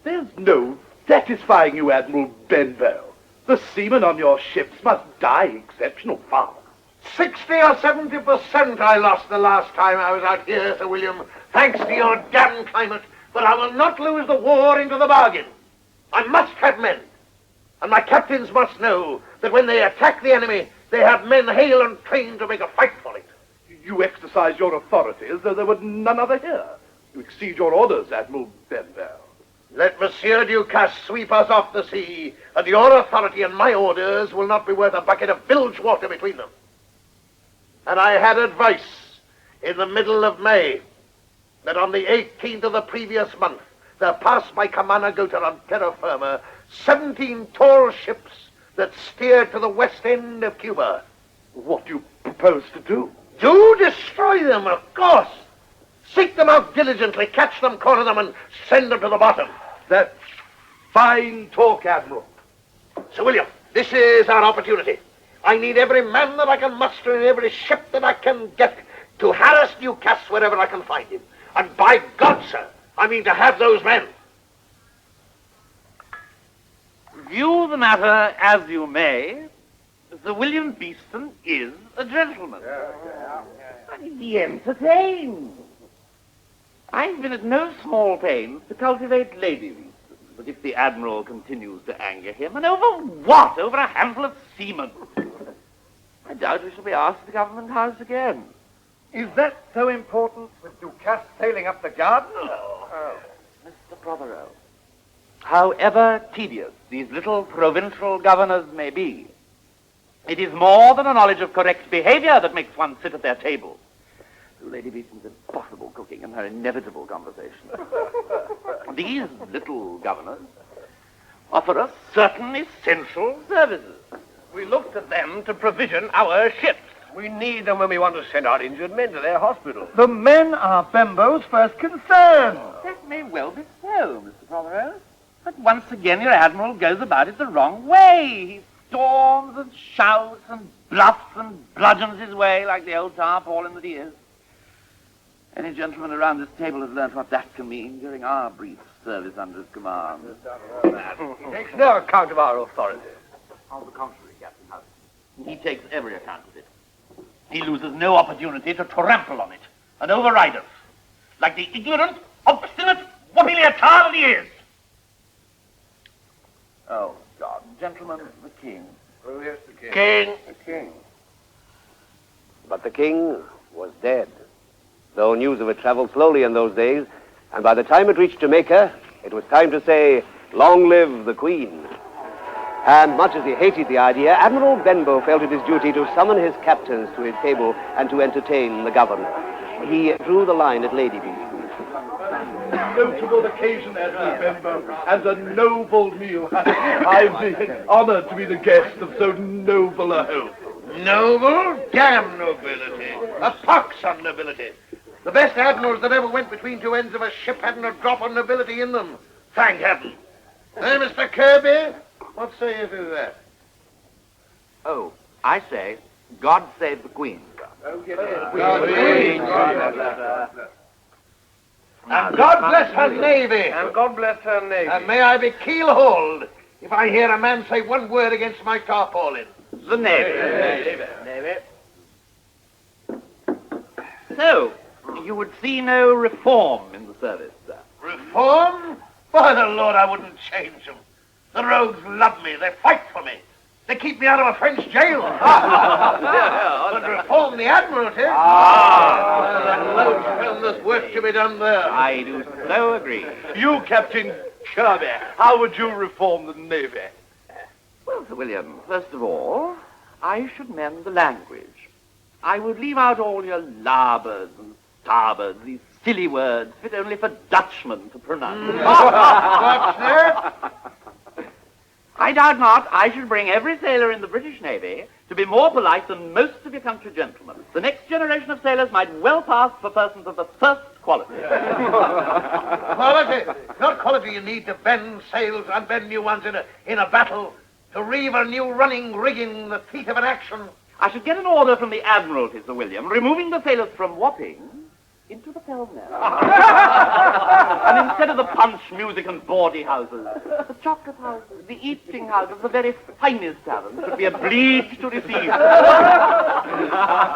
N: There's no satisfying you, Admiral Benbow. The seamen on your ships must die exceptional fast.
C: 60 or 70% I lost the last time I was out here, Sir William, thanks to your damn climate, but I will not lose the war into the bargain. I must have men, and my captains must know that when they attack the enemy, they have men hale and trained to make a fight for it.
N: You exercise your authority as though there were none other here. You exceed your orders, Admiral Benbow.
C: Let Monsieur Ducasse sweep us off the sea, and your authority and my orders will not be worth a bucket of bilge water between them. And I had advice in the middle of May that on the 18th of the previous month, there passed by Camanagota on terra firma 17 tall ships that steered to the west end of Cuba.
N: What do you propose to do?
C: Do destroy them, of course. Seek them out diligently, catch them, corner them, and send them to the bottom.
N: That's fine talk, Admiral.
C: Sir William, this is our opportunity. I need every man that I can muster in every ship that I can get to harass Newcastle wherever I can find him. And by God, sir, I mean to have those men.
I: View the matter as you may, Sir William Beeston is a gentleman. And he entertains. I've been at no small pains to cultivate lady reasons, but if the Admiral continues to anger him, and over what? Over a handful of seamen? I doubt we shall be asked to the Government House again.
E: Is that so important with Ducasse sailing up the garden?
I: Mr. Prothero, however tedious these little provincial governors may be, it is more than a knowledge of correct behavior that makes one sit at their table. Lady Beeston's impossible cooking and her inevitable conversation. These little governors offer us certain essential services.
D: We look to them to provision our ships. We need them when we want to send our injured men to their hospital.
E: The men are Benbow's first concern.
I: That may well be so, Mr. Prothero. But once again, your Admiral goes about it the wrong way. He storms and shouts and bluffs and bludgeons his way like the old tarpaulin that he is. Any gentleman around this table has learnt what that can mean during our brief service under his command.
D: He takes no account of our authority.
I: On the contrary, Captain Hudson, he takes every account of it. He loses no opportunity to trample on it and override us, like the ignorant, obstinate, whooping-eared tar that he is. Oh, God. Gentlemen, the king.
D: Oh, yes, the king.
C: King.
D: The king.
B: But the king was dead, though news of it traveled slowly in those days, and by the time it reached Jamaica, it was time to say, "Long live the Queen." And much as he hated the idea, Admiral Benbow felt it his duty to summon his captains to his table and to entertain the governor. He drew the line at Lady Bee.
N: Notable occasion, Admiral Benbow, and a noble meal. I've been honored to be the guest of so noble a host.
C: Noble? Damn nobility. A pox on nobility. The best admirals that ever went between two ends of a ship hadn't a drop of nobility in them. Thank heaven. Hey, Mr. Kirkby, what say you to that?
I: Oh, I say, God save the Queen.
C: Oh, yes. And God bless her navy.
D: And God bless her navy.
C: And may I be keel-hauled if I hear a man say one word against my tarpaulin.
I: The Navy.
D: Navy.
I: So, you would see no reform in the service, sir?
C: Reform? By the Lord, I wouldn't change them. The rogues love me. They fight for me. They keep me out of a French jail. But reform the Admiralty? There's work to be done there.
I: I do so agree.
N: You, Captain Kirkby, how would you reform the Navy?
I: Well, Sir William, first of all, I should mend the language. I would leave out all your larboards and starboards, these silly words fit only for Dutchmen to pronounce.
C: What's that?
I: I doubt not I should bring every sailor in the British Navy to be more polite than most of your country gentlemen. The next generation of sailors might well pass for persons of the first quality.
C: Quality? Not quality you need to bend sails and bend new ones in a battle, to reeve a new running rigging in the teeth of an action.
I: I should get an order from the Admiralty, Sir William, removing the sailors from Wapping into the Pell Mell. And instead of the punch, music, and bawdy houses, the chocolate houses, the eating houses, the very finest taverns should be a bleach to receive.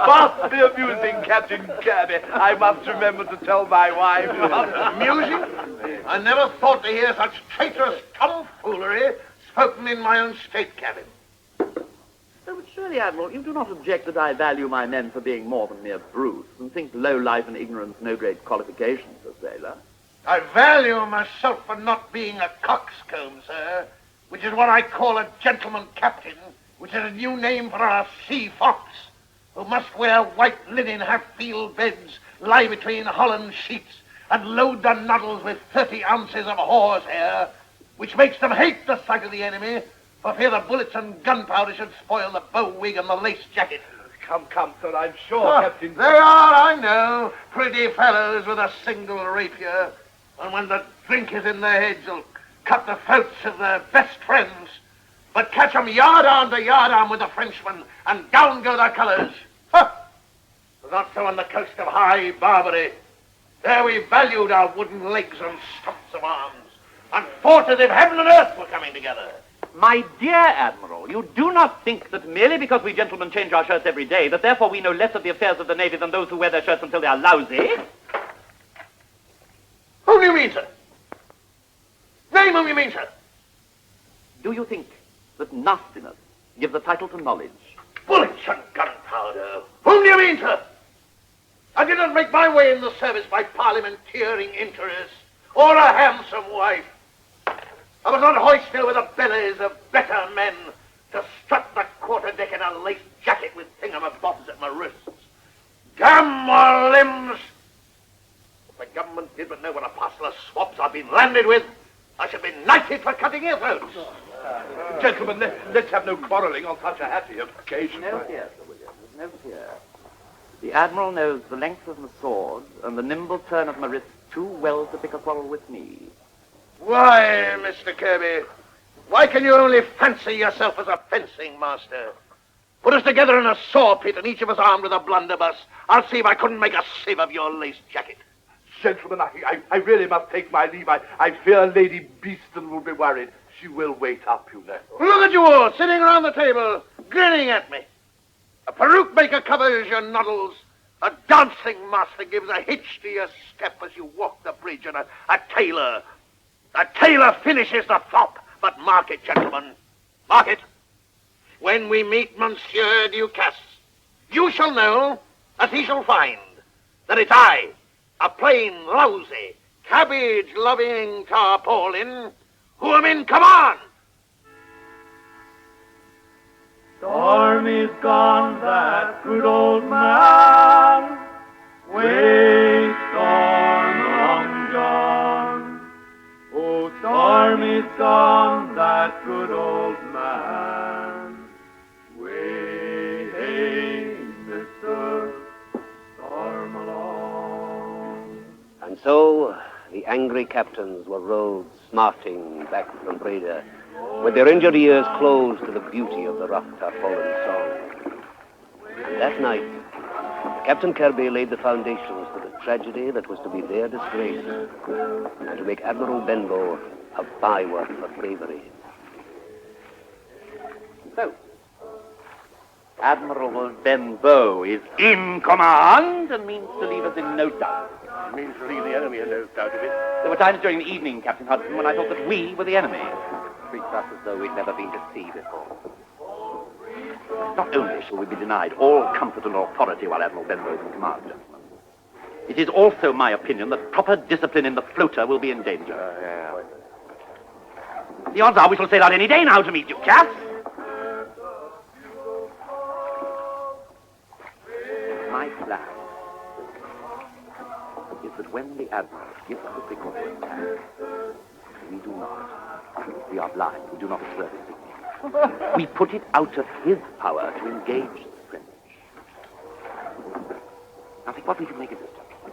N: Must be amusing, Captain Kirkby. I must remember to tell my wife.
C: Amusing? I never thought to hear such traitorous tomfoolery spoken in my own state cabin.
I: Oh, but surely, Admiral, you do not object that I value my men for being more than mere brutes, and think low life and ignorance no great qualifications for sailor.
C: I value myself for not being a coxcomb, sir, which is what I call a gentleman captain, which is a new name for a sea fox, who must wear white linen, have field beds, lie between holland sheets, and load their noddles with 30 ounces of horsehair, which makes them hate the sight of the enemy, for fear the bullets and gunpowder should spoil the bow wig and the lace jacket.
N: Come, sir, I'm sure, Captain...
C: They are, I know, pretty fellows with a single rapier, and when the drink is in their heads, they'll cut the throats of their best friends, but catch 'em yard arm to yard arm with the Frenchmen, and down go their colours. Not so on the coast of High Barbary. There we valued our wooden legs and stumps of arms, and fought as if heaven and earth were coming together.
I: My dear Admiral, you do not think that merely because we gentlemen change our shirts every day, that therefore we know less of the affairs of the Navy than those who wear their shirts until they are lousy?
C: Whom do you mean, sir? Name whom you mean, sir.
I: Do you think that nastiness gives a title to knowledge?
C: Bullets and gunpowder. Whom do you mean, sir? I did not make my way in the service by parliamentering interest or a handsome wife. I was not hoisted with the bellies of better men to strut the quarter-deck in a lace jacket with thingamabobs at my wrists. Damn my limbs! If the government did but know what a parcel of swabs I've been landed with, I should be knighted for cutting ear throats.
N: Gentlemen, let's have no quarrelling on such a happy occasion.
I: No fear, Sir William, no fear. The Admiral knows the length of my sword and the nimble turn of my wrist too well to pick a quarrel with me.
C: Why, Mr. Kirkby, Why can you only fancy yourself as a fencing master? Put us together in a saw pit and each of us armed with a blunderbuss. I'll see if I couldn't make a sieve of your lace jacket.
N: Gentlemen, I really must take my leave. I fear Lady Beeston will be worried. She will wait up, you know.
C: Look at you all, sitting around the table, grinning at me. A peruke maker covers your noddles. A dancing master gives a hitch to your step as you walk the bridge, and a tailor finishes the fop. But mark it, gentlemen, mark it. When we meet Monsieur Ducasse, you shall know, as he shall find, that it's I, a plain, lousy, cabbage-loving tarpaulin, who am in command.
A: Stormy's gone, that good old man. Way storm along, John. Oh, Stormy's gone, that good old man. Way, hey, Mr. Storm along.
B: And so the angry captains were rolled smarting back from Breda, with their injured ears closed to the beauty of the rough tarpaulin song. And that night, Captain Kirkby laid the foundations for the tragedy that was to be their disgrace, and to make Admiral Benbow a byword for bravery.
I: So, Admiral Benbow is in command and means to leave us in no doubt.
K: It means to leave the enemy in no doubt of it.
I: There were times during the evening, Captain Hudson, when I thought that we were the enemy.
G: Treats us as though we'd never been to sea before.
I: Not only shall we be denied all comfort and authority while Admiral Benbow is in command, gentlemen, it is also my opinion that proper discipline in the floater will be in danger. The odds are we shall sail out any day now to meet you, chaps. My plan is that when the Admiral gives the signal to attack, we do not. We are blind. We do not observe his signal. We put it out of his power to engage the French. Now think what we can make of this, gentlemen.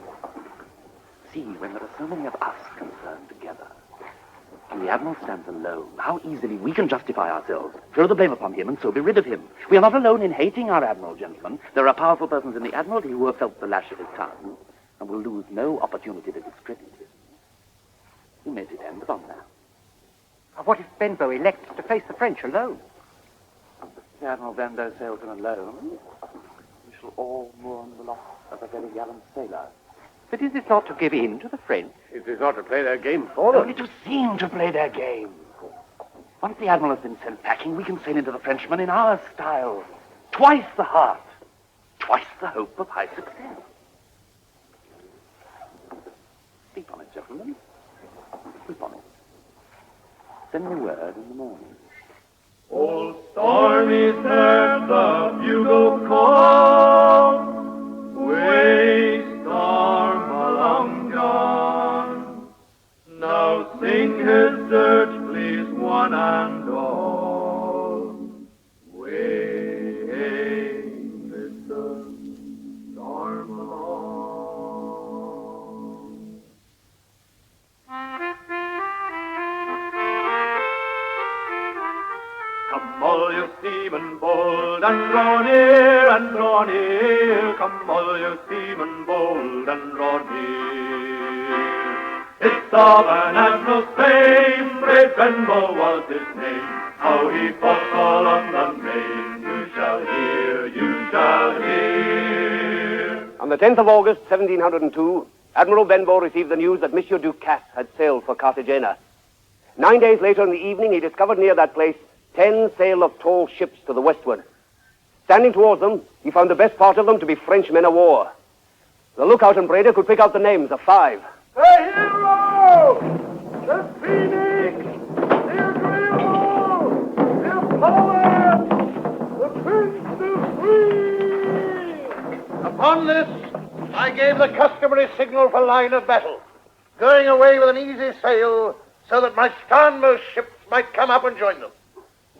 I: See, when there are so many of us concerned together, and the Admiral stands alone, how easily we can justify ourselves, throw the blame upon him, and so be rid of him. We are not alone in hating our Admiral, gentlemen. There are powerful persons in the Admiralty who have felt the lash of his tongue, and will lose no opportunity to discredit him. We may depend upon that.
J: What if Benbow elects to face the French alone?
I: If Admiral Benbow sails him alone, we shall all mourn the loss of a very gallant sailor.
J: But is this not to give in to the French?
K: It is not to play their game for them.
I: Only to seem to play their game. Once the Admiral has been sent packing, we can sail into the Frenchmen in our style. Twice the heart, twice the hope of high success. Sleep on it, gentlemen. Sleep on it. Send me word in the morning.
A: Old Stormy's heard the bugle call. Way storm along, John. Now sing his dirge, please, one and all. Way, Mr. Storm along. Come all you seamen bold and draw near and draw near. Come all you seamen bold and draw near. It's of an admiral's fame, brave Benbow was his name. How he fought all on the main, you shall hear, you shall hear.
B: On the 10th of August, 1702, Admiral Benbow received the news that Monsieur Ducasse had sailed for Cartagena. 9 days later in the evening, he discovered near that place 10 sail of tall ships to the westward. Standing towards them, he found the best part of them to be French men of war. The lookout in Breda could pick out the names of 5.
N: The hero! The phoenix! The agreeable! The poet! The prince of free!
C: Upon this, I gave the customary signal for line of battle, going away with an easy sail so that my starnmost ships might come up and join them.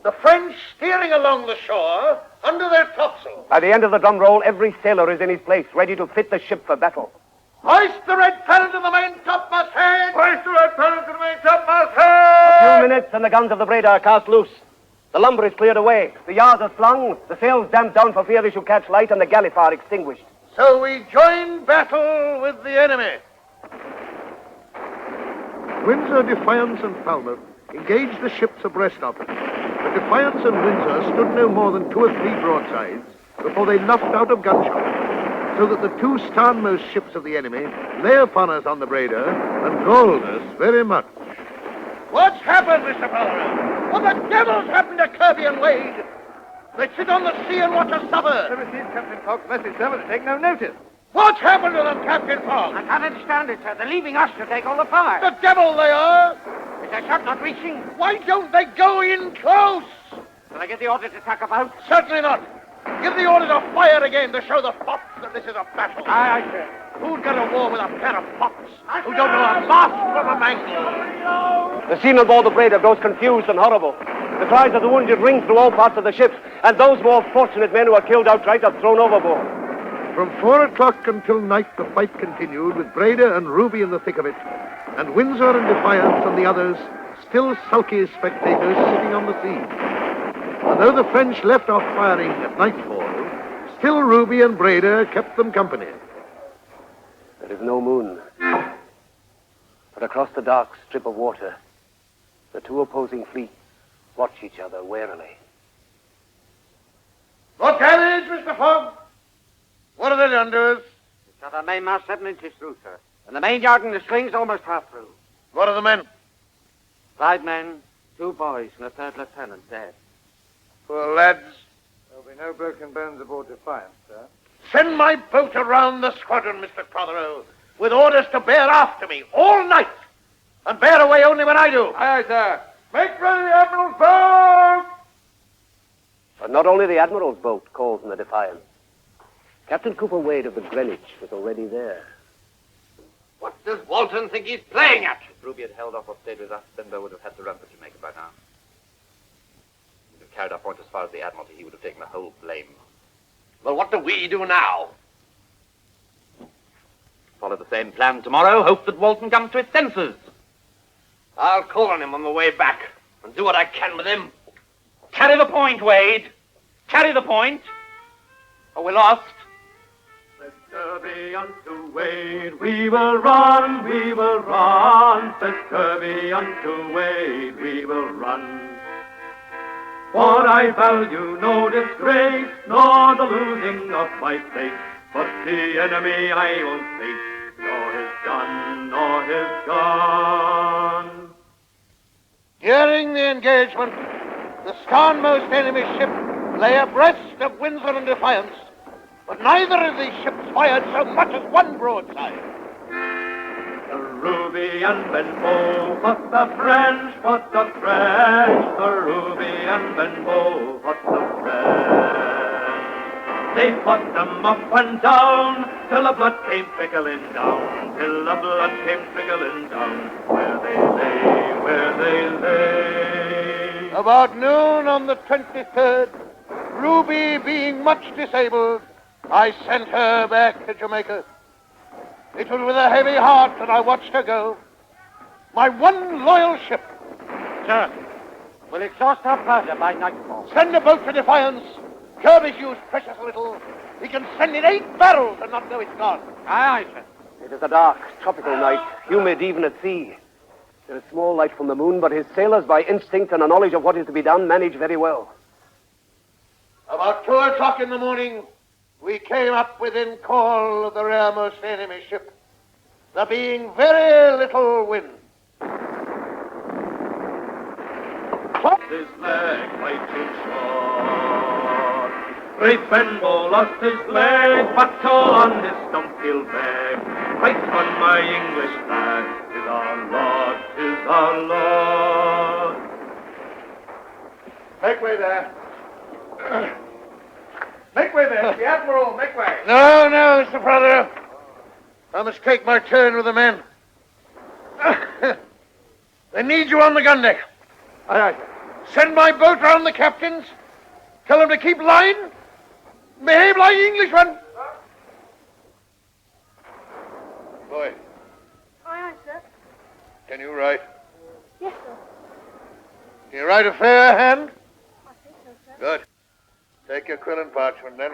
C: The French steering along the shore under their topsail.
B: By the end of the drum roll, every sailor is in his place, ready to fit the ship for battle.
C: Hoist the red pennant to the main topmast head!
N: Hoist the red pennant to the main topmast head!
B: A few minutes and the guns of the Breda are cast loose. The lumber is cleared away. The yards are slung, the sails damped down for fear they should catch light, and the galley fire extinguished.
C: So we join battle with the enemy.
N: Windsor, Defiance, and Falmouth engaged the ships abreast of them. The Defiance and Windsor stood no more than 2 or 3 broadsides before they luffed out of gunshot, so that the 2 starnmost ships of the enemy lay upon us on the Breda and galled us very much.
C: What's happened, Mr. Fowler? What the devil's happened to Kirkby and Wade? They sit on the sea and watch us suffer.
E: I received Captain Fogg's message, sir, but to take no notice.
C: What's happened to them, Captain Fogg?
J: I can't understand it, sir. They're leaving us to take all the fire.
C: The devil they are!
J: Is their shot not reaching?
C: Why don't they go in close?
J: Shall I get the order to tack about?
C: Certainly not. Give the order to fire again to show the fops that this is a battle.
J: Aye, sir.
C: Who'd go to war with a pair of fops who don't know a mast from a mangle?
B: The scene on board the Breda grows confused and horrible. The cries of the wounded ring through all parts of the ship, and those more fortunate men who are killed outright are thrown overboard.
N: From 4 o'clock until night, the fight continued, with Breda and Ruby in the thick of it, and Windsor and Defiance and the others still sulky spectators sitting on the sea. And though the French left off firing at nightfall, still Ruby and Breda kept them company.
B: There is no moon. But across the dark strip of water, the 2 opposing fleets watch each other warily.
C: What damage, Mr. Fogg? What have they done to us?
J: Shot our mainmast 7 inches through, sir. And the main yard and the slings almost half through.
C: What are the men?
J: 5 men, 2 boys, and a 3rd lieutenant dead.
C: Poor lads.
E: There'll be no broken bones aboard Defiance, sir.
C: Send my boat around the squadron, Mr. Prothero, with orders to bear after me all night, and bear away only when I do.
E: Aye, aye, sir. Make ready the Admiral's boat!
B: But not only the Admiral's boat calls in the Defiance. Captain Cooper Wade of the Greenwich was already there.
J: What does Walton think he's playing at?
I: If Ruby had held off or stayed with us, Benbow would have had to run for Jamaica by now. He'd have carried our point as far as the Admiralty. He would have taken the whole blame.
J: Well, what do we do now?
I: Follow the same plan tomorrow. Hope that Walton comes to his senses.
J: I'll call on him on the way back and do what I can with him.
I: Carry the point, Wade. Carry the point. Or we're lost.
A: Says Kirby unto Wade, we will run, says Kirby unto Wade, we will run. For I value no disgrace, nor the losing of my place, but the enemy I won't face, nor his gun, nor his gun.
C: During the engagement, the starnmost enemy ship lay abreast of Windsor and Defiance, but neither of these ships fired so much as one broadside.
A: The Ruby and Benbow fought the French, the Ruby and Benbow fought the French. They fought them up and down, till the blood came trickling down, where they lay.
C: About noon on the 23rd, Ruby being much disabled, I sent her back to Jamaica. It was with a heavy heart that I watched her go. My one loyal ship.
J: Sir, we'll exhaust our powder by nightfall.
C: Send a boat to Defiance. Kirby's used precious little. He can send in 8 barrels and not know it's gone.
J: Aye, aye, sir.
B: It is a dark, tropical night, humid even at sea. There is small light from the moon, but his sailors, by instinct and a knowledge of what is to be done, manage very well.
C: About 2 o'clock in the morning, we came up within call of the rearmost enemy ship, there being very little wind.
A: His leg quite too short. Great Benbow lost his leg, but on his stump he'll beg. Right on my English flag is our Lord.
E: Make way there. Make way there. The Admiral, make way.
C: No, Mr. Brother. I must take my turn with the men. They need you on the gun deck.
E: Aye, aye, sir.
C: Send my boat round the captains. Tell them to keep line. Behave like Englishmen. Boy,
H: Aye, aye, sir.
C: can you write?
H: Yes, sir.
C: Can you write a fair hand? Good. Take your quill and parchment, then.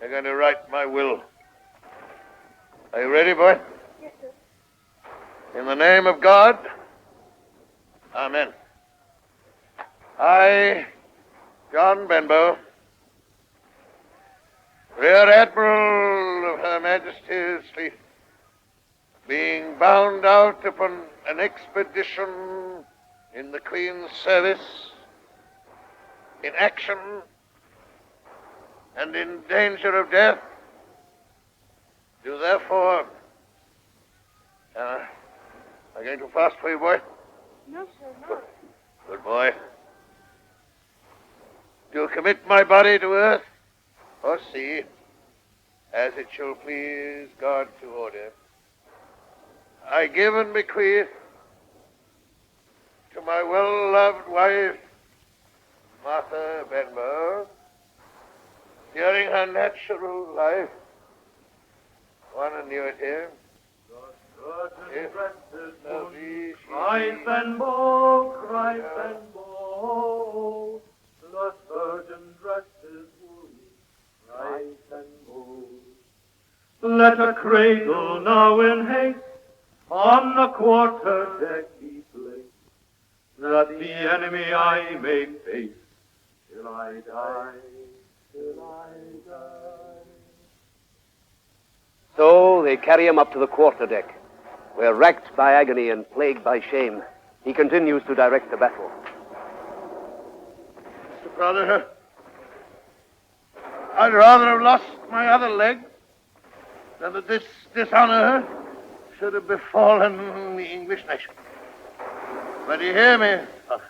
C: You're going to write my will. Are you ready, boy?
H: Yes, sir.
C: In the name of God, amen. I, John Benbow, Rear Admiral of Her Majesty's fleet, being bound out upon an expedition in the Queen's service, in action and in danger of death, do therefore... am I going too fast for you, boy?
H: No, sir, no.
C: Good boy. Do commit my body to earth or sea, as it shall please God to order. I give and bequeath to my well-loved wife, Martha Benbow, during her natural life, one annuity. If no be she...
A: Cry Benbow, cry Benbow, the surgeon dressed his wound. Cry Benbow. Let a cradle now in haste on the quarter deck be placed, that the enemy I may face till I die, till I die.
B: So they carry him up to the quarterdeck, where, racked by agony and plagued by shame, he continues to direct the battle.
C: Mr. Brother, I'd rather have lost my other leg than that this dishonor should have befallen the English nation. But you hear me, Father?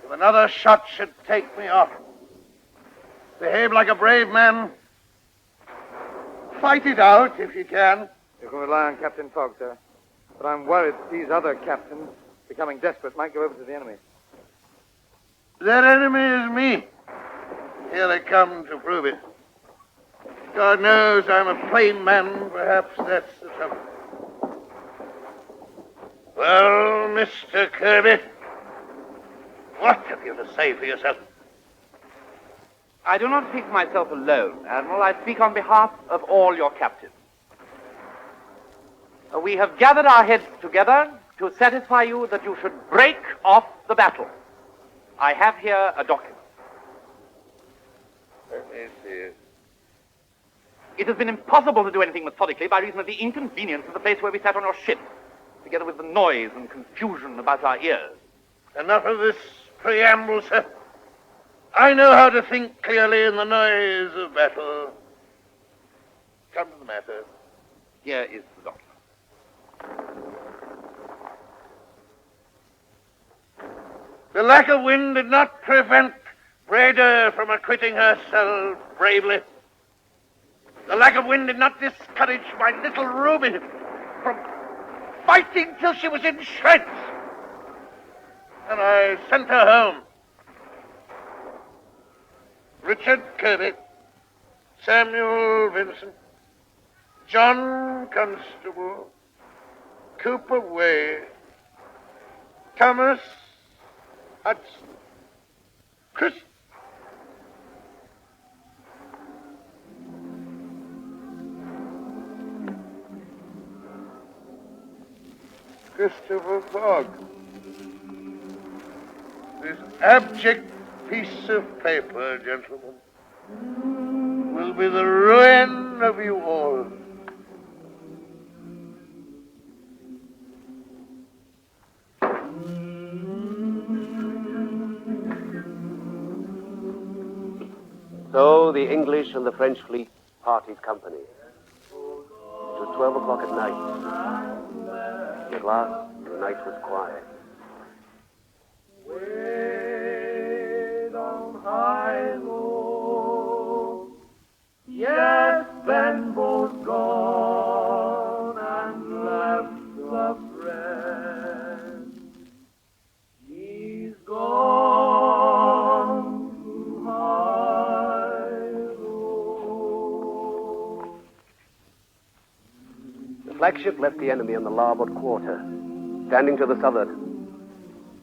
C: If another shot should take me off, behave like a brave man. Fight it out if you can.
E: You can rely on Captain Fogg, sir. But I'm worried that these other captains, becoming desperate, might go over to the enemy.
C: That enemy is me. Here they come to prove it. God knows I'm a plain man. Perhaps that's the trouble. Well, Mr. Kirkby, what have you to say for yourself?
I: I do not speak for myself alone, Admiral. I speak on behalf of all your captives. We have gathered our heads together to satisfy you that you should break off the battle. I have here a document.
C: Let me see it.
I: It has been impossible to do anything methodically by reason of the inconvenience of the place where we sat on your ship, together with the noise and confusion about our ears.
C: Enough of this preamble, sir. I know how to think clearly in the noise of battle. Come to the matter.
I: Here is the document.
C: The lack of wind did not prevent Breda from acquitting herself bravely. The lack of wind did not discourage my little Ruby from fighting till she was in shreds. And I sent her home. Richard Kirkby, Samuel Vincent, John Constable, Cooper Way, Thomas Hudson, Chris... Christopher Fogg. This abject piece of paper, gentlemen, will be the ruin of you all.
B: So the English and the French fleet parted company. It was 12 o'clock at night. At last, the night was quiet.
A: Way down high low, yes, Benbow's gone and left the friend. He's gone to high low.
B: The flagship left the enemy in the larboard quarter, standing to the southward.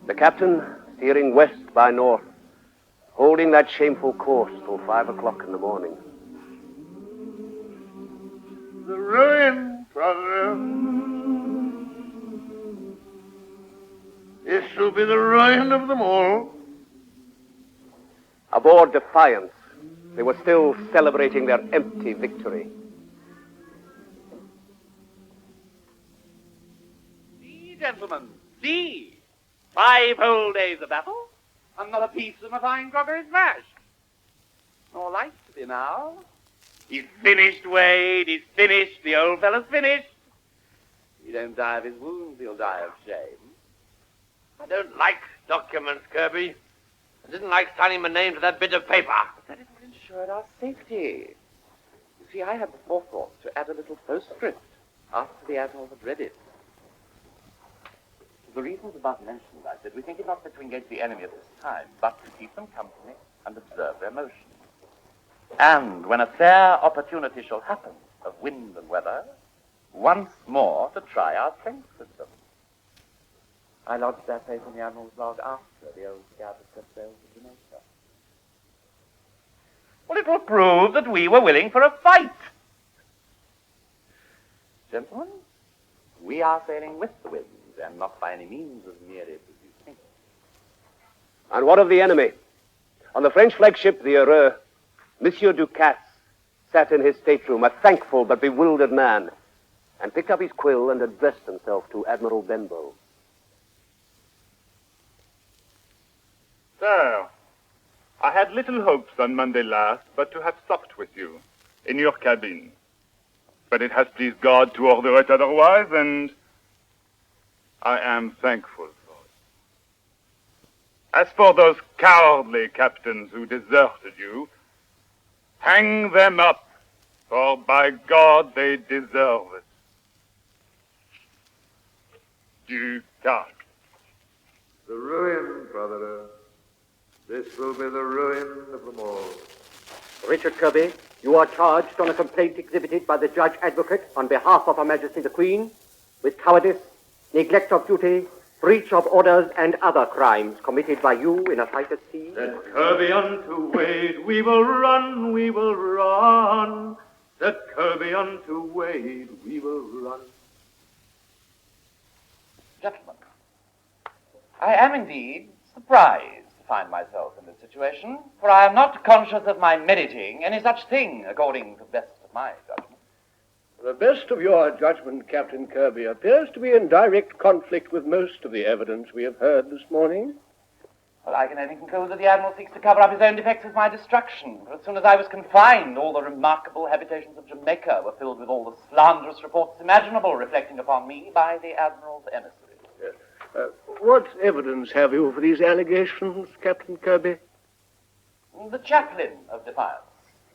B: The captain steering west by north, holding that shameful course till 5 o'clock in the morning.
C: The ruin, brother. This will be the ruin of them all.
B: Aboard Defiance, they were still celebrating their empty victory.
I: See, gentlemen, see. 5 whole days of battle, and not a piece of my fine grogger is smashed. Nor like to be now. He's finished, Wade. He's finished. The old fellow's finished. He don't die of his wounds, he'll die of shame.
D: I don't like documents, Kirkby. I didn't like signing my name to that bit of paper.
I: But that would ensure our safety. You see, I had the forethought to add a little postscript after the Admiral had read it. For the reasons above mentioned, I said, we think it not fit to engage the enemy at this time, but to keep them company and observe their motions. And when a fair opportunity shall happen of wind and weather, once more to try our strength with them. I lodged that faith in the Admiral's log after the old scout had set sail to Jamaica. Well, it will prove that we were willing for a fight. Gentlemen, we are sailing with the winds, and not by any means as merely as you think.
B: And what of the enemy? On the French flagship, the Heureux, Monsieur Ducasse sat in his stateroom, a thankful but bewildered man, and picked up his quill and addressed himself to Admiral Benbow.
A: Sir, I had little hopes on Monday last but to have supped with you in your cabin. But it has pleased God to order it otherwise, and I am thankful for it. As for those cowardly captains who deserted you, hang them up, for by God they deserve it. Ducasse.
N: The ruin, brother. This will be the ruin of them all.
J: Richard Kirkby, you are charged on a complaint exhibited by the Judge Advocate on behalf of Her Majesty the Queen with cowardice, neglect of duty, breach of orders, and other crimes committed by you in a fight at sea.
A: Said Kirkby unto Wade, we will run, we will run. Said Kirkby unto Wade, we will run.
I: Gentlemen, I am indeed surprised to find myself in this situation, for I am not conscious of my meriting any such thing, according to the best of my judgment.
K: The best of your judgment, Captain Kirkby, appears to be in direct conflict with most of the evidence we have heard this morning.
I: Well, I can only conclude that the Admiral seeks to cover up his own defects with my destruction. For as soon as I was confined, all the remarkable habitations of Jamaica were filled with all the slanderous reports imaginable reflecting upon me by the Admiral's emissaries.
K: Yes. What evidence have you for these allegations, Captain Kirkby?
I: The chaplain of Defiance,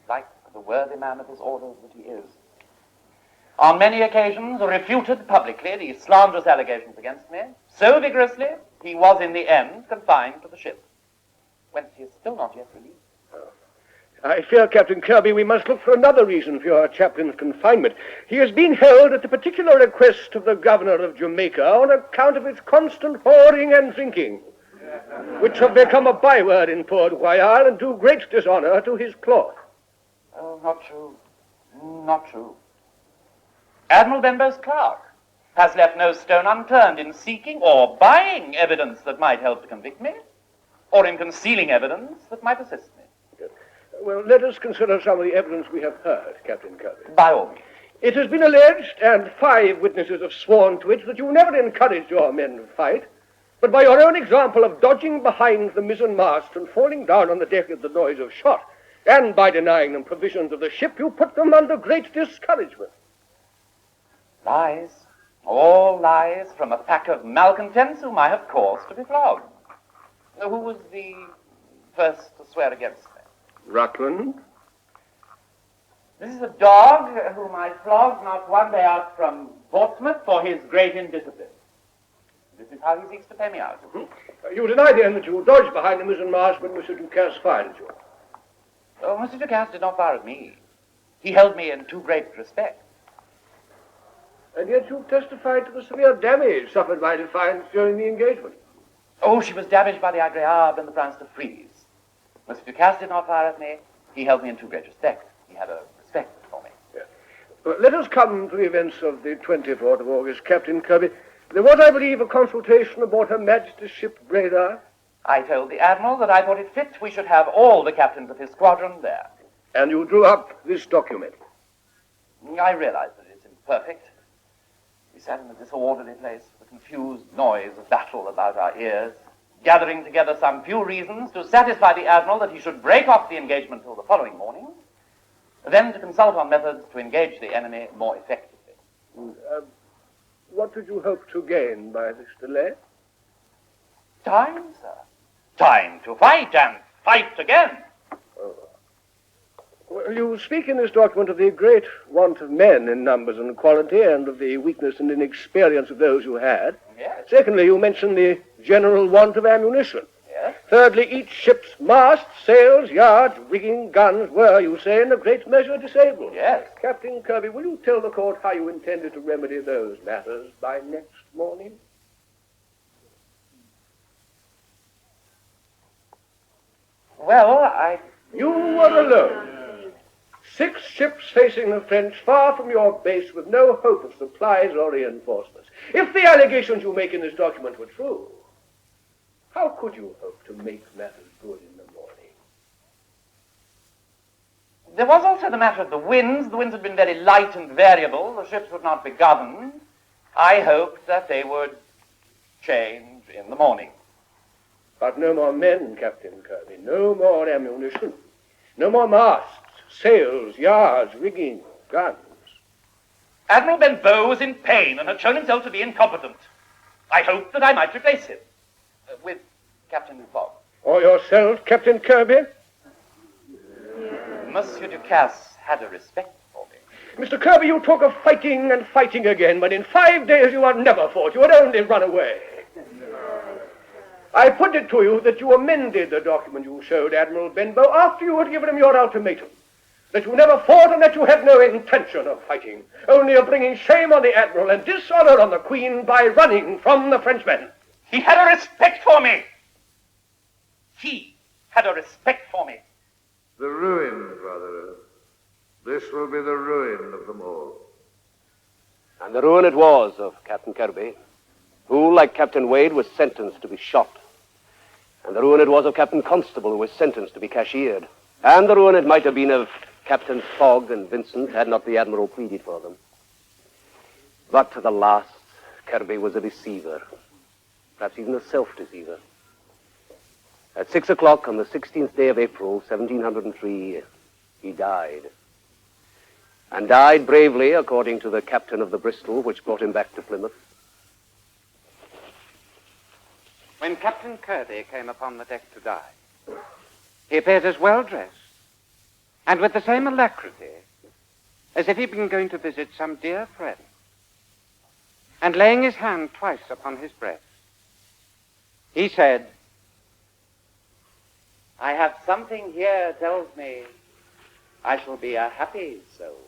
I: like the worthy man of his orders that he is, on many occasions refuted publicly these slanderous allegations against me, so vigorously he was in the end confined to the ship, whence he is still not yet released.
K: I fear, Captain Kirkby, we must look for another reason for your chaplain's confinement. He has been held at the particular request of the governor of Jamaica on account of his constant whoring and drinking, which have become a byword in Port Royal and do great dishonor to his cloth.
I: Oh, not true. Not true. Admiral Benbow's clerk has left no stone unturned in seeking or buying evidence that might help to convict me, or in concealing evidence that might assist me.
K: Well, let us consider some of the evidence we have heard, Captain Kirkby.
I: By all means.
K: It has been alleged, and 5 witnesses have sworn to it, that you never encouraged your men to fight, but by your own example of dodging behind the mizzen mast and falling down on the deck at the noise of shot, and by denying them provisions of the ship, you put them under great discouragement.
I: Lies. All lies from a pack of malcontents whom I have caused to be flogged. Who was the first to swear against me?
K: Rutland.
I: This is a dog whom I flogged not one day out from Portsmouth for his great indiscipline. This is how he seeks to pay me out.
K: You deny then that you dodged behind the mizzen mast when Mr. Ducasse fired at you.
I: Oh, Mr. Ducasse did not fire at me. He held me in too great respect.
K: And yet you testified to the severe damage suffered by Defiance during the engagement.
I: Oh, she was damaged by the Agréable and the France de Frise. Monsieur Ducasse did not fire at me. He held me in too great respect. He had a respect for me.
K: Yes. Let us come to the events of the 24th of August, Captain Kirkby. There was, I believe, a consultation aboard Her Majesty's ship Breda.
I: I told the Admiral that I thought it fit we should have all the captains of his squadron there.
K: And you drew up this document.
I: I realize that it's imperfect. We sat in a disorderly place with the confused noise of battle about our ears, gathering together some few reasons to satisfy the Admiral that he should break off the engagement till the following morning, then to consult on methods to engage the enemy more effectively.
K: What did you hope to gain by this delay?
I: Time, sir. Time to fight and fight again.
K: Well, you speak in this document of the great want of men in numbers and quality, and of the weakness and inexperience of those you had.
I: Yes.
K: Secondly, you mention the general want of ammunition.
I: Yes.
K: Thirdly, each ship's masts, sails, yards, rigging, guns were, you say, in a great measure disabled.
I: Yes.
K: Captain Kirkby, will you tell the court how you intended to remedy those matters by next morning?
I: Well,
K: You were alone. 6 ships facing the French, far from your base, with no hope of supplies or reinforcements. If the allegations you make in this document were true, how could you hope to make matters good in the morning?
I: There was also the matter of the winds. The winds had been very light and variable. The ships would not be governed. I hoped that they would change in the morning.
K: But no more men, Captain Kirkby, no more ammunition, no more masts, sails, yards, rigging, guns.
I: Admiral Benbow was in pain and had shown himself to be incompetent. I hoped that I might replace him with Captain Fogg.
K: Or yourself, Captain Kirkby?
I: Monsieur Ducasse had a respect for me.
K: Mr. Kirkby, you talk of fighting and fighting again, but in 5 days you had never fought. You had only run away. I put it to you that you amended the document you showed Admiral Benbow after you had given him your ultimatum. That you never fought and that you had no intention of fighting, only of bringing shame on the Admiral and dishonor on the Queen by running from the Frenchmen.
I: He had a respect for me. He had a respect for me.
N: The ruin, brother. This will be the ruin of them all.
B: And the ruin it was of Captain Kirkby, who, like Captain Wade, was sentenced to be shot. And the ruin it was of Captain Constable, who was sentenced to be cashiered. And the ruin it might have been of Captains Fogg and Vincent, had not the Admiral pleaded for them. But to the last, Kirkby was a deceiver, perhaps even a self-deceiver. At 6 o'clock on the 16th day of April, 1703, he died. And died bravely, according to the captain of the Bristol, which brought him back to Plymouth.
G: When Captain Kirkby came upon the deck to die, he appeared as well dressed and with the same alacrity as if he'd been going to visit some dear friend. And laying his hand twice upon his breast, he said,
I: I have something here tells me I shall be a happy soul.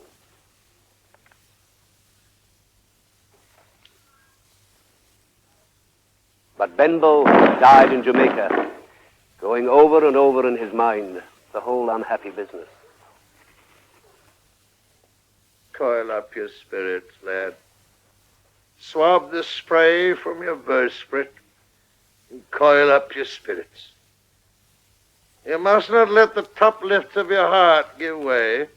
B: But Benbow died in Jamaica, going over and over in his mind the whole unhappy business.
C: Coil up your spirits, lad. Swab the spray from your bowsprit and coil up your spirits. You must not let the top lift of your heart give way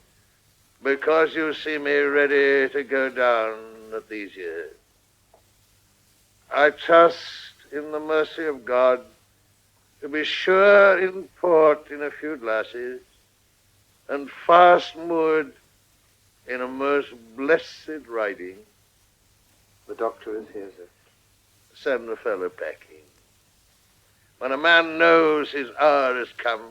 C: because you see me ready to go down at these years. I trust in the mercy of God to be sure in port in a few glasses and fast moored in a most blessed riding.
L: The doctor is here, sir.
C: Send the fellow back in. When a man knows his hour has come,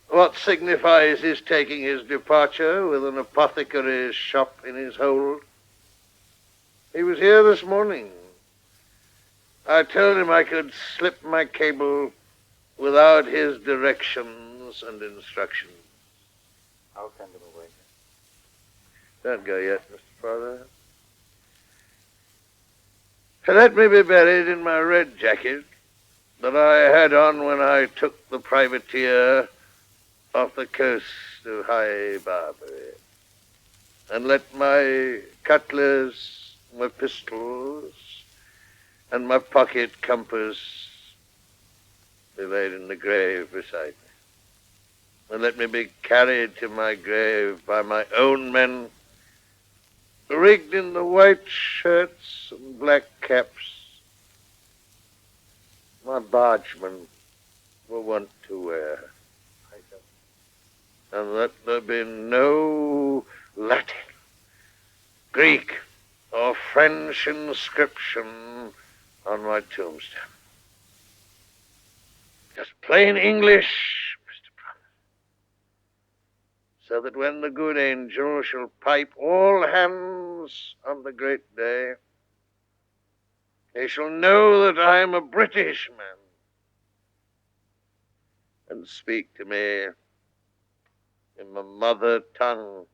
C: what signifies his taking his departure with an apothecary's shop in his hold? He was here this morning. I told him I could slip my cable without his directions and instructions.
L: I'll send him away.
C: Don't go yet, Mr. Father. Let me be buried in my red jacket that I had on when I took the privateer off the coast of High Barbary, and let my cutlass, my pistols, and my pocket compass be laid in the grave beside me, and let me be carried to my grave by my own men, rigged in the white shirts and black caps my bargemen were wont to wear. And let there be no Latin, Greek, or French inscription on my tombstone. Just plain English, Mr. Brother, so that when the good angel shall pipe all hands on the great day, he shall know that I am a British man and speak to me in my mother tongue.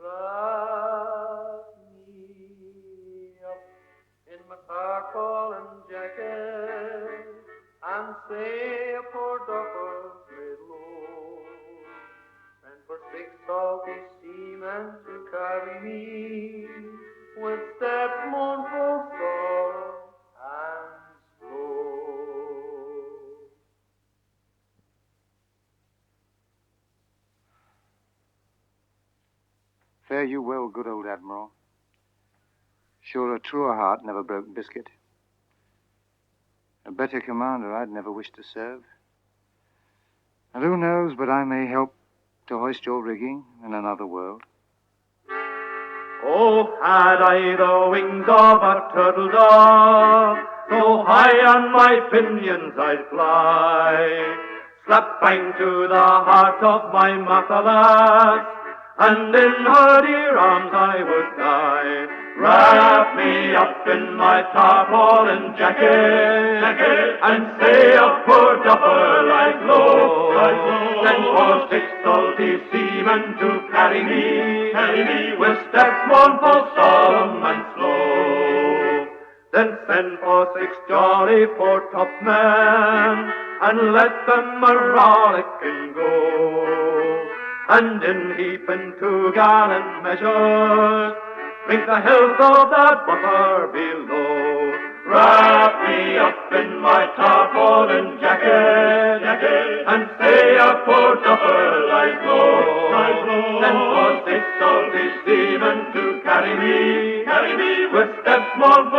A: Wrap me up in my tarpaulin jacket and say a poor duffer laid low, and for 6 salty seamen to carry me with step mournful, solemn, and slow.
E: Fare you well, good old Admiral. Sure a truer heart never broke biscuit. A better commander I'd never wish to serve. And who knows but I may help to hoist your rigging in another world.
A: Oh, had I the wings of a turtle dove, so high on my pinions I'd fly, slap bang to the heart of my Mathalas, and in her dear arms I would die. Wrap me up in my tarpaulin jacket, and say a poor duffer lies low. Send for 6 salty seamen to carry me with steps mournful, solemn, and slow. Then send for 6 jolly fore-top men, and let them a-rollicking go. And in heaping 2 gallon measures, drink the health of that buffer below. Wrap me up in my tarpaulin jacket, and say a poor duffer lies low. Send for 6 salty seamen to carry me with steps mournful,